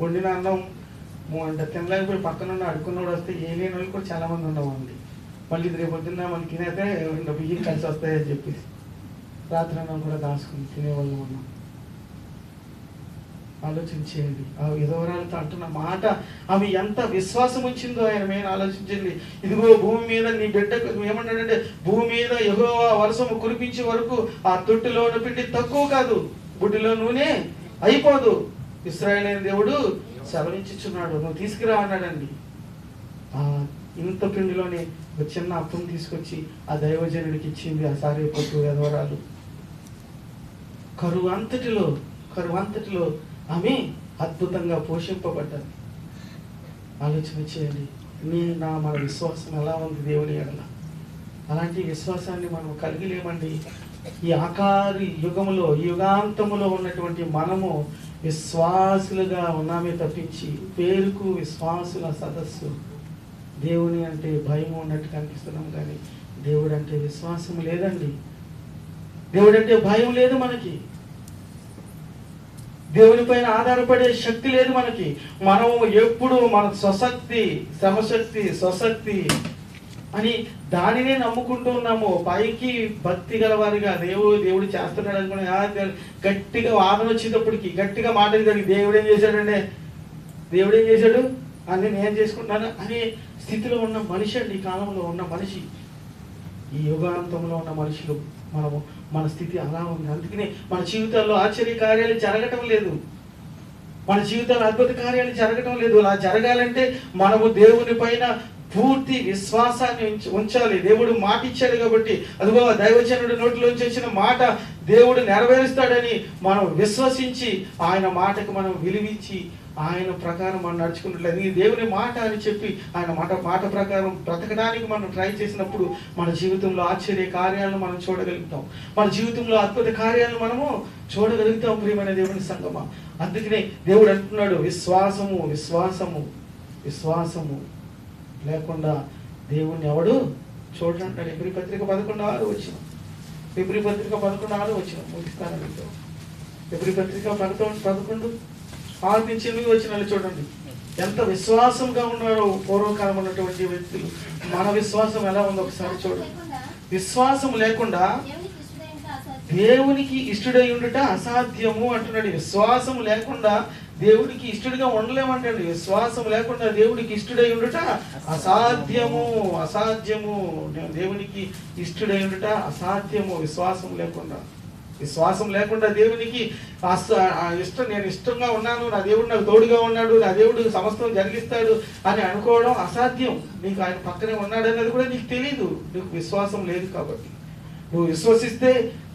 వండిన అన్నం అంటే తినలేకపోయి పక్కన ఉన్న అడుక్కున్నోడు వస్తే ఏ లేని వాళ్ళు కూడా చాలా మంది ఉండవండి. మళ్ళీ రేపు పొద్దున్న మనకి తినేస్తే బియ్యం కలిసి వస్తాయని చెప్పేసి రాత్రి అన్నం కూడా దాచుకుని తినేవాళ్ళం ఉన్నాం. ఆలోచించేయండి. ఆ విధవరాలతో అంటున్న మాట ఆమె ఎంత విశ్వాసం ఉంచిందో ఆయన మీద ఆలోచించండి. ఇదిగో భూమి మీద నీ బిడ్డకు ఏమన్నాడంటే భూమి మీద యెహోవా వర్షము కురిపించే వరకు ఆ తొట్టిలో ఉన్న పిండి తక్కువ కాదు, బుడ్డిలో నూనె అయిపోదు, ఇశ్రాయేలు దేవుడు సెలవించుచున్నాడు, నువ్వు తీసుకురా అన్నాడండి. ఇంత పిండిలోనే ఒక చిన్న అప్పం తీసుకొచ్చి ఆ దైవజనుడికి ఇచ్చింది ఆ సారేపతు విధవరాలు. కరువు అంతటిలో ఆమె అద్భుతంగా పోషింపబడ్డది. ఆలోచన చేయండి, మన విశ్వాసం ఎలా ఉంది దేవుని ఎడల. అలాంటి విశ్వాసాన్ని మనం కలిగిలేమండి. ఈ ఆకారి యుగములో యుగాంతములో ఉన్నటువంటి మనము విశ్వాసులుగా ఉన్నామే తప్పించి పేరుకు విశ్వాసుల సదస్సు, దేవుని అంటే భయం ఉన్నట్టు కనిపిస్తున్నాం కానీ దేవుడు అంటే విశ్వాసం లేదండి. దేవుడు అంటే భయం లేదు మనకి. దేవుని పైన ఆధారపడే శక్తి లేదు మనకి. మనం ఎప్పుడు మన స్వశక్తి, స్వశక్తి అని దానినే నమ్ముకుంటూ ఉన్నాము. పైకి భక్తి గలవారిగా దేవుడు చేస్తున్నాడు అనుకుని గట్టిగా వాదన వచ్చేటప్పటికి గట్టిగా మాటలు జరిగి దేవుడు ఏం చేశాడు అని నేను చేసుకుంటున్నాను అనే స్థితిలో ఉన్న మనిషి అండి. ఈ కాలంలో ఉన్న మనిషి, ఈ యుగాంతంలో ఉన్న మనుషులు మన స్థితి అలా ఉంది. అందుకనే మన జీవితాల్లో ఆశ్చర్య కార్యాలు జరగటం లేదు, మన జీవితాల్లో అద్భుత కార్యాలు జరగటం లేదు. అలా జరగాలంటే మనము దేవుని పైన పూర్తి విశ్వాసాన్ని ఉంచాలి. దేవుడు మాట ఇచ్చాడు కాబట్టి, అదిగో దైవజనుడి నోటిలోంచి వచ్చిన మాట దేవుడు నెరవేరుస్తాడని మనం విశ్వసించి ఆయన మాటకు మనం విలువించి ఆయన ప్రకారం మనం నడుచుకున్నట్లయితే, ఇది దేవుని మాట అని చెప్పి ఆయన మాట ప్రకారం బ్రతకడానికి మనం ట్రై చేసినప్పుడు మన జీవితంలో ఆశ్చర్య కార్యాలను మనం చూడగలుగుతాం. మన జీవితంలో అద్భుత కార్యాలను మనము చూడగలుగుతాం. ప్రియమైన దేవుని సంగమా, అందుకనే దేవుడు అంటున్నాడు, విశ్వాసము లేకుండా దేవుణ్ణి ఎవడు చూడంటాడు. ఎబ్రీ పత్రిక 11:6 వచ్చిన ముగిస్తాను. ఎబ్రీ పత్రిక 11:6 నుంచి 8 వచనాలు చూడండి. ఎంత విశ్వాసంగా ఉన్నారో పూర్వకాలం ఉన్నటువంటి వ్యక్తులు. మన విశ్వాసం ఎలా ఉందో ఒకసారి చూడండి. విశ్వాసం లేకుండా దేవునికి ఇష్టడై ఉండుట అసాధ్యము అంటున్నాడు. విశ్వాసం లేకుండా దేవుడికి ఇష్టడిగా ఉండలేమంటండి. విశ్వాసం లేకుండా దేవుడికి ఇష్టడై ఉండుట అసాధ్యము. దేవునికి ఇష్టడై ఉండుట అసాధ్యము విశ్వాసం లేకుండా దేవునికి నేను ఇష్టంగా ఉన్నాను, నా దేవుడు నాకు తోడుగా ఉన్నాడు, నా దేవుడు సమస్తం జరిగిస్తాడు అని అనుకోవడం అసాధ్యం. నీకు ఆయన పక్కనే ఉన్నాడు అనేది కూడా నీకు తెలీదు. నీకు విశ్వాసం లేదు కాబట్టి. నువ్వు విశ్వసిస్తే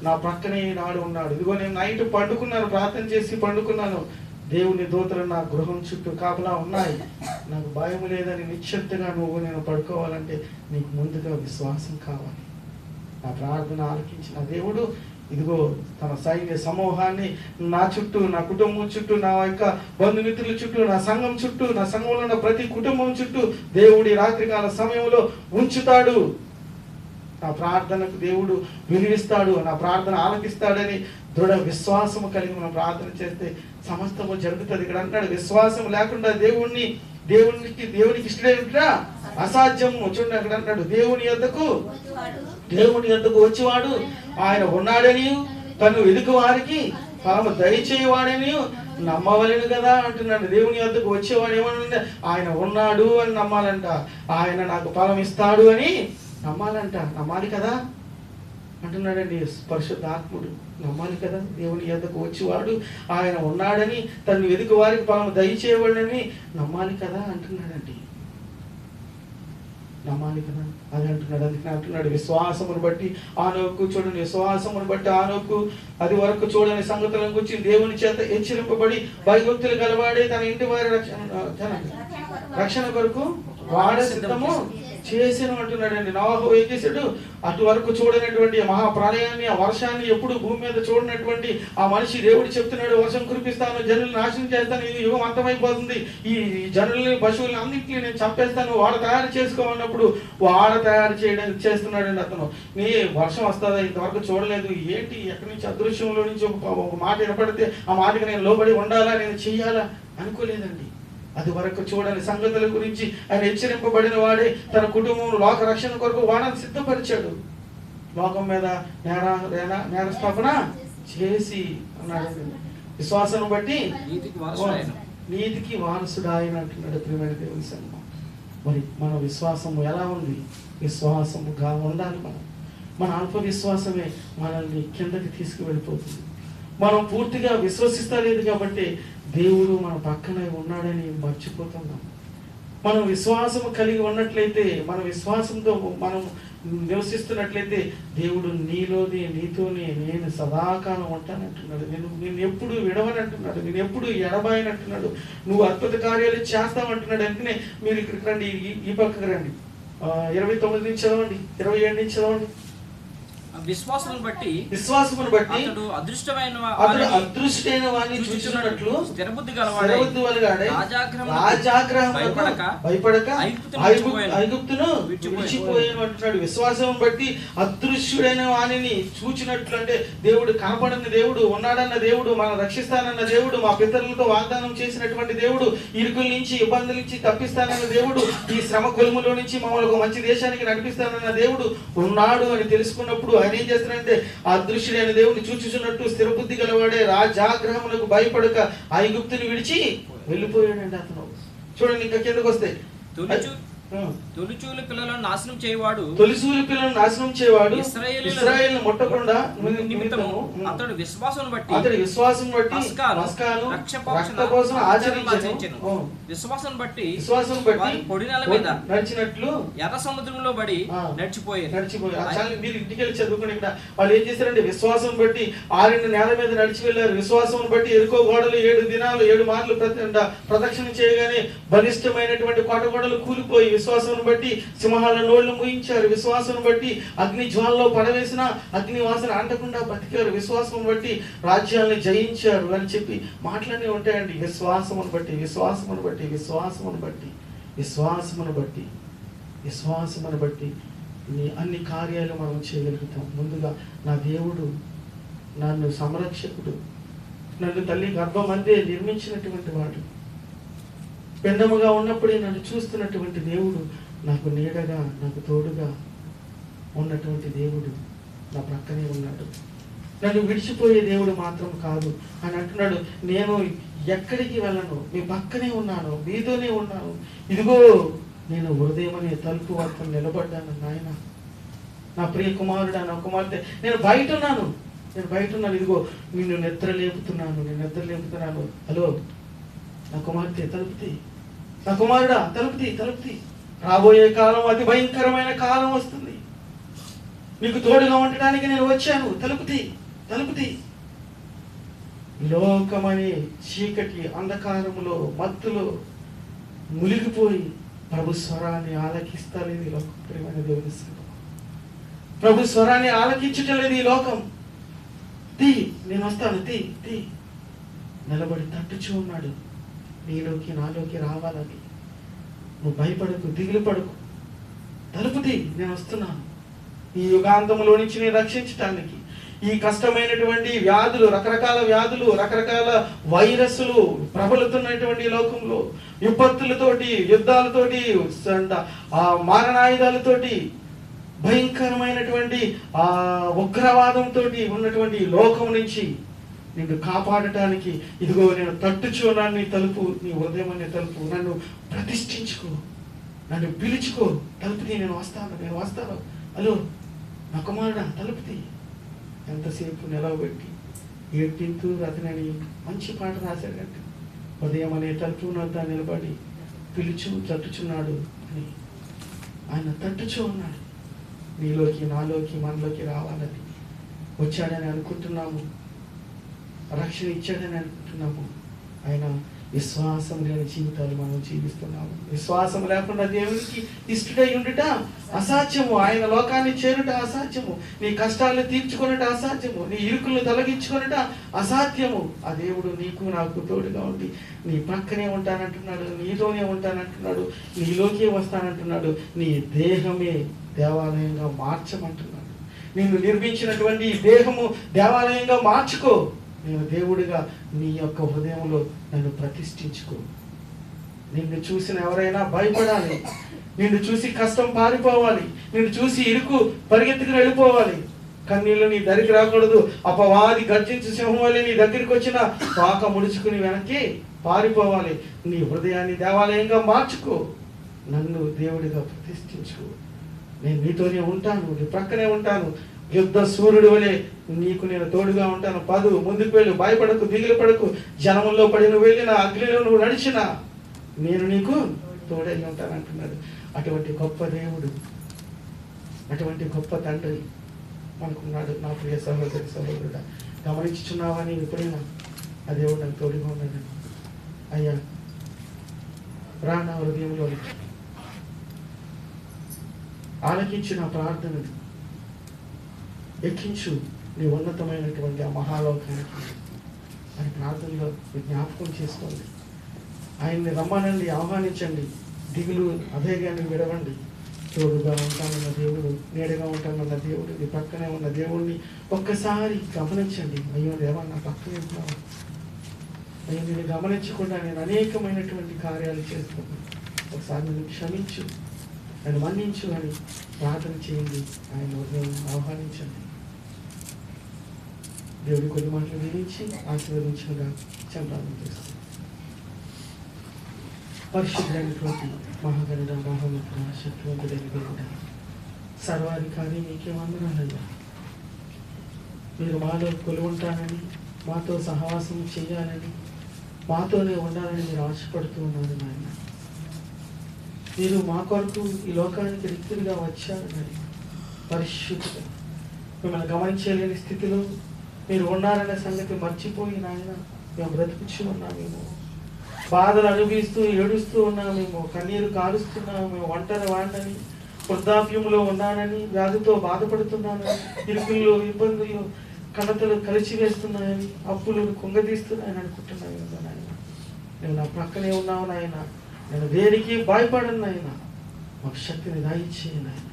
నా పక్కనే నాడు ఉన్నాడు. ఇదిగో నేను నైట్ పండుకున్నాను, ప్రార్థన చేసి పండుకున్నాను, దేవుని దూతలు నా గృహం చుట్టూ కాపలా ఉన్నాయి, నాకు భయం లేదని నిశ్చింతగా నేను పడుకోవాలంటే నీకు ముందుగా విశ్వాసం కావాలి. నా ప్రార్థన ఆలకించిన దేవుడు ఇదిగో తన సైన్య సమూహాన్ని నా చుట్టూ, నా కుటుంబం చుట్టూ, నా యొక్క బంధుమిత్రుల చుట్టూ, నా సంఘం చుట్టూ, నా సంఘంలో ఉన్న ప్రతి కుటుంబం చుట్టూ దేవుడి రాత్రికాల సమయంలో ఉంచుతాడు. నా ప్రార్థనకు దేవుడు విలువిస్తాడు, నా ప్రార్థన ఆలకిస్తాడని దృఢ విశ్వాసము కలిగి మనం ప్రార్థన చేస్తే సమస్తము జరుగుతుంది. ఇక్కడ అంటాడు, విశ్వాసం లేకుండా దేవునికి ఇష్టడేమిట్రా అసాధ్యము. చూడండి అక్కడ అంటాడు, దేవుని యొద్దకు వచ్చేవాడు ఆయన ఉన్నాడని, తను వెదుకు వారికి ఫలము దయచేయవాడని నమ్మవలేను కదా అంటున్నాడు. దేవుని యొద్దకు వచ్చేవాడు ఏమన్నా ఆయన ఉన్నాడు అని నమ్మాలంట, ఆయన నాకు ఫలం ఇస్తాడు అని నమ్మాలి కదా అంటున్నాడండి పరిశుద్ధాత్ముడు. నమ్మాలి కదా, దేవుని యొద్దకు వచ్చేవాడు ఆయన ఉన్నాడని, తను వెదుకు వారికి ఫలము దయచేయవాడని నమ్మాలి కదా అంటున్నాడండి. నమ్మాలి కదా అది అంటున్నాడు. అందుకని అంటున్నాడు, విశ్వాసమును బట్టి ఆనోకు చూడండి, విశ్వాసమును బట్టి ఆనోకు అది వరకు చూడని సంగతులను గురించి దేవుని చేత హెచ్చరింపబడి భయభక్తులు గలవాడే తన ఇంటి వారి రక్షణ కొరకు వాడ సిద్ధము చేసాను అంటున్నాడండి. నోహు ఏం చేశాడు, అటు వరకు చూడనటువంటి మహాప్రళయాన్ని, ఆ వర్షాన్ని ఎప్పుడు భూమి మీద చూడనటువంటి ఆ మనిషి దేవుడు చెప్తున్నాడు, వర్షం కురిపిస్తాను, జనులను నాశనం చేస్తాను, ఇది యుగం అంతమైపోతుంది, ఈ జనుల్ని పశువుల్ని అన్నింటినీ నేను చంపేస్తాను, వాడ తయారు చేసుకోమన్నప్పుడు వాడ తయారు చేస్తున్నాడండి అతను. నీ వర్షం వస్తుందా, ఇంతవరకు చూడలేదు, ఏంటి ఎక్కడి నుంచి అదృశ్యంలో నుంచి ఒక మాట వినపడితే ఆ మాటకి నేను లోబడి ఉండాలా, నేను చెయ్యాలా అనుకోలేదండి. అది వరకు చూడని సంగతుల గురించి ఆయన హెచ్చరింపబడిన వాడే తన కుటుంబం లోక రక్షణ కొరకు వాడని సిద్ధపరిచాడు. లోకం మీద నేరస్థాపన చేసి అన్నాడు. విశ్వాసం బట్టి నీతికి వారసుడు ఆయన అంటున్నాడు. ప్రియమైన దేవుని సంగమం, మరి మన విశ్వాసము ఎలా ఉంది? విశ్వాసముగా ఉండాలి. మన అల్ప విశ్వాసమే మనల్ని కిందకి తీసుకువెళ్ళిపోతుంది. మనం పూర్తిగా విశ్వసిస్తలేదు కాబట్టి దేవుడు మన పక్కనే ఉన్నాడని మర్చిపోతున్నాం. మనం విశ్వాసము కలిగి ఉన్నట్లయితే, మన విశ్వాసంతో మనం నివసిస్తున్నట్లయితే దేవుడు నీతోనే నేను సదాకాలం ఉంటానంటున్నాడు. నేను ఎప్పుడు విడవనంటున్నాడు, నేను ఎప్పుడు ఎడబాయనంటున్నాడు, నువ్వు అద్భుత కార్యాలు చేస్తామంటున్నాడు. అందుకనే మీరు ఇక్కడికి రండి, ఈ పక్కకు రండి. 29 నుంచి చదవండి, 27 నుంచి చదవండి. విశ్వాసమును బట్టి అతడు అదృష్టమైన వారిని చూచుచున్నట్లు స్థిరబుద్ధి గలవాడై భయపడక ఐగుప్తును విడిచిపోయాను అంటున్నాడు. విశ్వాసం బట్టి అదృశ్యుడైన వాణిని చూచినట్లు అంటే దేవుడు కనపడని దేవుడు, ఉన్నాడన్న దేవుడు, మనం రక్షిస్తానన్న దేవుడు, మా పితరులతో వాగ్దానం చేసినటువంటి దేవుడు, ఇరుకుల నుంచి ఇబ్బందుల నుంచి తప్పిస్తానన్న దేవుడు, ఈ శ్రమ కొలుములో నుంచి మమ్మల్ని ఒక మంచి దేశానికి నడిపిస్తానన్న దేవుడు ఉన్నాడు అని తెలుసుకున్నప్పుడు ఆయన ఏం చేస్తాడంటే అదృశ్యుడైన దేవుడిని చూచుచున్నట్టు స్థిరబుద్ధి గలవాడే రాజాగ్రహములకు భయపడక ఐగుప్తుని విడిచి వెళ్ళిపోయాడండి అతను. చూడండి ఇంకా కిందకు వస్తే తొలిచూలు పిల్లలను నాశనం చేయవాడు ఇశ్రాయేలును ముట్టకుండా అతడు విశ్వాసం బట్టి రక్షణ కోసం ఆచరించెను. విశ్వాసం బట్టి పొడి నెల మీద నడిచినట్లు ఎర్ర సముద్రంలో పడి నడిచిపోయారు. మీరు ఇంటికి వెళ్ళి చదువుకుని ఇక్కడ వాళ్ళు ఏం చేశారంటే విశ్వాసం బట్టి ఆరిన నేల మీద నడిచి వెళ్ళారు. విశ్వాసం బట్టి ఎరుకో గోడలు 7 దినాలు 7 మార్లు ప్రదక్షిణ చేయగానే బలిష్టమైనటువంటి కోట గోడలు కూలిపోయి, విశ్వాసం బట్టి సింహాల నోళ్లు ముయించారు. విశ్వాసం బట్టి అగ్ని జ్వాలలో పడవేసిన అగ్ని వాసన అంటకుండా బతికారు. విశ్వాసం బట్టి రాజ్యాలను జయించారు అని చెప్పి మాటలన్నీ ఉంటాయండి. విశ్వాసమును బట్టి విశ్వాసమును బట్టి విశ్వాసమును బట్టి విశ్వాసమును బట్టి విశ్వాసమును బట్టి అన్ని కార్యాలు మనం చేయగలుగుతాం. ముందుగా నా దేవుడు, నన్ను సంరక్షకుడు, నన్ను తల్లి గర్భమందే నిర్మించినటువంటి వాడు, పెండముగా ఉన్నప్పుడే నన్ను చూస్తున్నటువంటి దేవుడు, నాకు నీడగా నాకు తోడుగా ఉన్నటువంటి దేవుడు నా ప్రక్కనే ఉన్నాడు. నన్ను విడిచిపోయే దేవుడు మాత్రం కాదు అని అంటున్నాడు. నేను ఎక్కడికి వెళ్ళను, మీ పక్కనే ఉన్నాను, మీతోనే ఉన్నాను. ఇదిగో నేను హృదయం అనే తలుపు వద్ద నిలబడ్డాను నాయన, నా ప్రియ కుమారుడా, నా కుమార్తె, నేను బయట ఉన్నాను. ఇదిగో నిన్ను నిద్ర లేపుతున్నాను. హలో నా కుమార్తె తలుపుతి, నా కుమారుడా తలుపుతి. రాబోయే కాలం అతి భయంకరమైన కాలం వస్తుంది. నీకు తోడుగా ఉండటానికి నేను వచ్చాను. తలుపుతి. లోకమనే చీకటి అంధకారములో మత్తులో మునిగిపోయి ప్రభు స్వరాన్ని ఆలకిస్తలేదు ఈ లోకం. ప్రియమైన దేవుని సంగమా, ప్రభు స్వరాన్ని ఆలకించటలేదు ఈ లోకం. నేను వస్తాను, నిలబడి తట్టుచూ ఉన్నాడు. నీలోకి నాలోకి రావాలని. నువ్వు భయపడకు, దిగులు పడకు, తలుపుతి, నేను వస్తున్నాను. ఈ యుగాంతంలో నుంచి నేను రక్షించటానికి. ఈ కష్టమైనటువంటి వ్యాధులు, రకరకాల వ్యాధులు, రకరకాల వైరస్లు ప్రబలుతున్నటువంటి లోకంలో విపత్తులతోటి, యుద్ధాలతోటి, మారణాయుధాలతోటి, భయంకరమైనటువంటి ఉగ్రవాదంతో ఉన్నటువంటి లోకం నుంచి నిన్ను కాపాడటానికి ఇదిగో నేను తట్టుచున్నాను. నీ తలుపు, నీ హృదయం అనే తలుపు. నన్ను ప్రతిష్ఠించుకో, నన్ను పిలుచుకో. తలుపుతి, నేను వస్తాను. హలో నా కుమారుడా తలుపుతి. ఎంతసేపు నిలవబెట్టి ఏడ్పింతూ రతనని మంచి పాట రాశాడంటే, ఉదయం అనే తలుపు వద్ద నిలబడి తట్టుచున్నాడు అని ఆయన తట్టుచూ ఉన్నాడు. నీలోకి నాలోకి మనలోకి రావాలని వచ్చాడని అనుకుంటున్నాము, రక్షణ ఇచ్చాడని అనుకుంటున్నాము. ఆయన విశ్వాసం లేని జీవితాలు మనం జీవిస్తున్నాము. విశ్వాసం లేకుండా దేవునికి ఇష్టడై ఉండుట అసాధ్యము. ఆయన లోకాన్ని చేరుట అసాధ్యము. నీ కష్టాలను తీర్చుకొనుట అసాధ్యము. నీ ఇరుకులను తొలగించుకొనుట అసాధ్యము. ఆ దేవుడు నీకు నాకు తోడుగా ఉండి నీ పక్కనే ఉంటానంటున్నాడు, నీతోనే ఉంటానంటున్నాడు, నీలోకే వస్తానంటున్నాడు. నీ దేహమే దేవాలయంగా మార్చమంటున్నాడు. నిన్ను నిర్మించినటువంటి దేహము దేవాలయంగా మార్చుకో. నేను దేవుడిగా నీ యొక్క హృదయంలో నన్ను ప్రతిష్ఠించుకో. నిన్ను చూసిన ఎవరైనా భయపడాలి, నిన్ను చూసి కష్టం పారిపోవాలి, నిన్ను చూసి ఇరుకు పరిగెత్తుకుని వెళ్ళిపోవాలి. కన్నీళ్ళు నీ దగ్గరికి రాకూడదు. అపవాది గర్జించు సింహం వల్లే నీ దగ్గరికి వచ్చిన పాక ముడుచుకుని వెనక్కి పారిపోవాలి. నీ హృదయాన్ని దేవాలయంగా మార్చుకో. నన్ను దేవుడిగా ప్రతిష్ఠించుకో. నేను నీతోనే ఉంటాను, నీ ప్రక్కనే ఉంటాను. యుద్ధ సూర్యుడు వలె నీకు నేను తోడుగా ఉంటాను. ముందుకు వెళ్ళు, భయపడకు, దిగులు పడకు. జనముల్లో పడి నువ్వు వెళ్ళిన, అగ్నిలో నువ్వు నడిచినా నేను నీకు తోడై ఉంటాను అంటున్నాడు. అటువంటి గొప్ప దేవుడు, అటువంటి గొప్ప తండ్రి మనకున్నాడు. నా ప్రియ సహోదరుడా, గమనించుచున్నావని ఎప్పుడైనా ఆ దేవుడు నాకు తోడుగా ఉన్నాడు. అయ్యా రా నా హృదయంలో, ఆలకించిన ప్రార్థనలు ఎక్కించు నీ ఉన్నతమైనటువంటి ఆ మహాలోకానికి అని ప్రార్థనలో జ్ఞాపకం చేసుకోండి. ఆయన్ని రమ్మనండి, ఆహ్వానించండి. దిగులు అధైర్యాన్ని విడవండి. తోడుగా ఉంటానన్న దేవుడు, నీడగా ఉంటానన్న దేవుడు, నీ పక్కనే ఉన్న దేవుడిని ఒక్కసారి గమనించండి. అయ్యో దేవా, నా పక్కనే ఉన్నావు, అయ్యో నేను గమనించకుండా నేను అనేకమైనటువంటి కార్యాలు చేస్తున్నాను, ఒకసారి నన్ను క్షమించు, నన్ను మన్నించు అని ప్రార్థన చేయండి. ఆయన హృదయం ఆహ్వానించండి. దేవుడి కొన్ని మాటలు వినించి ఆశీర్వదించగా ప్రార్థన చేస్తాను. పరిశుద్ధమైనటువంటి మహాగణుడ, మహోన్నతుడ, శక్తివంతుడైన దేవుడా, సర్వాధికారి మీకే వందనాలయ్యా. మీరు మాలో కొలువుంటానని, మాతో సహవాసం చేయాలని, మాతోనే ఉండాలని మీరు ఆశపడుతూ ఉన్నారు నాయన. మీరు మా కొరకు ఈ లోకానికి రిక్తులుగా వచ్చారని పరిశుద్ధుడా, మిమ్మల్ని గమనించలేని స్థితిలో మీరు ఉన్నారనే సంగతి మర్చిపోయి నాయన మేము బ్రతుకుచ్చు ఉన్నామేమో, బాధలు అనుభవిస్తూ ఏడుస్తూ ఉన్నామేమో, కన్నీరు కారుస్తున్నాము, మేము ఒంటరి వాడినని, వృద్ధాప్యంలో ఉన్నానని, వ్యాధితో బాధపడుతున్నానని, ఇరుకుల్లో ఇబ్బందులు కణతలు కలిసి వేస్తున్నాయని, అప్పులు కుంగదీస్తున్నాయని అనుకుంటున్నాను నాయన. నేను నా ప్రక్కనే ఉన్నావు నాయన, నేను దేనికి భయపడను నాయన. మాకు శక్తిని దాయిచ్చేయి నాయన,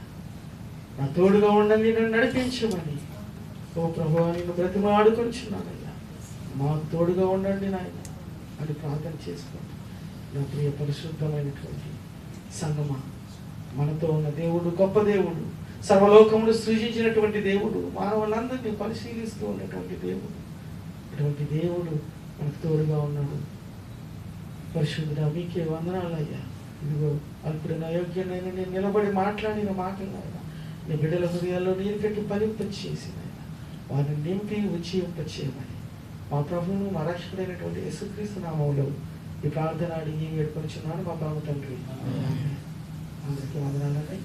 నా తోడుగా ఉండండి, నన్ను నడిపించమని ఓ ప్రభువా నిన్ను బ్రతిమాడుకొనిచున్నానయ్యా. మాకు తోడుగా ఉండండి నాయన అని ప్రార్థన చేసుకోండి. నా ప్రియ పరిశుద్ధమైనటువంటి సంగమా, మనతో ఉన్న దేవుడు గొప్ప దేవుడు, సర్వలోకమును సృజించినటువంటి దేవుడు, మానవులందరినీ పరిశీలిస్తూ ఉన్నటువంటి దేవుడు. అటువంటి దేవుడు మనకు తోడుగా ఉన్నాడు. పరిశుద్ధుడా, మీకే వందనాలయ్యా. ఇదిగో అల్పుడైన అయోగ్యనైనా నేను నిలబడి మాట్లాడిన మాటలైనా నీ బిడ్డల హృదయాల్లో నీరు కట్టి ఫలింపచేసిన వారిని నింపి ఉజ్జీవింపచేయమని మా ప్రభువును మా రక్షకుడైనటువంటి యేసుక్రీస్తు నామములో ఈ ప్రార్థన అడిగి వేడుకొనిచున్నాను మా పరమ తండ్రి. అందరికీ వందనాలండి.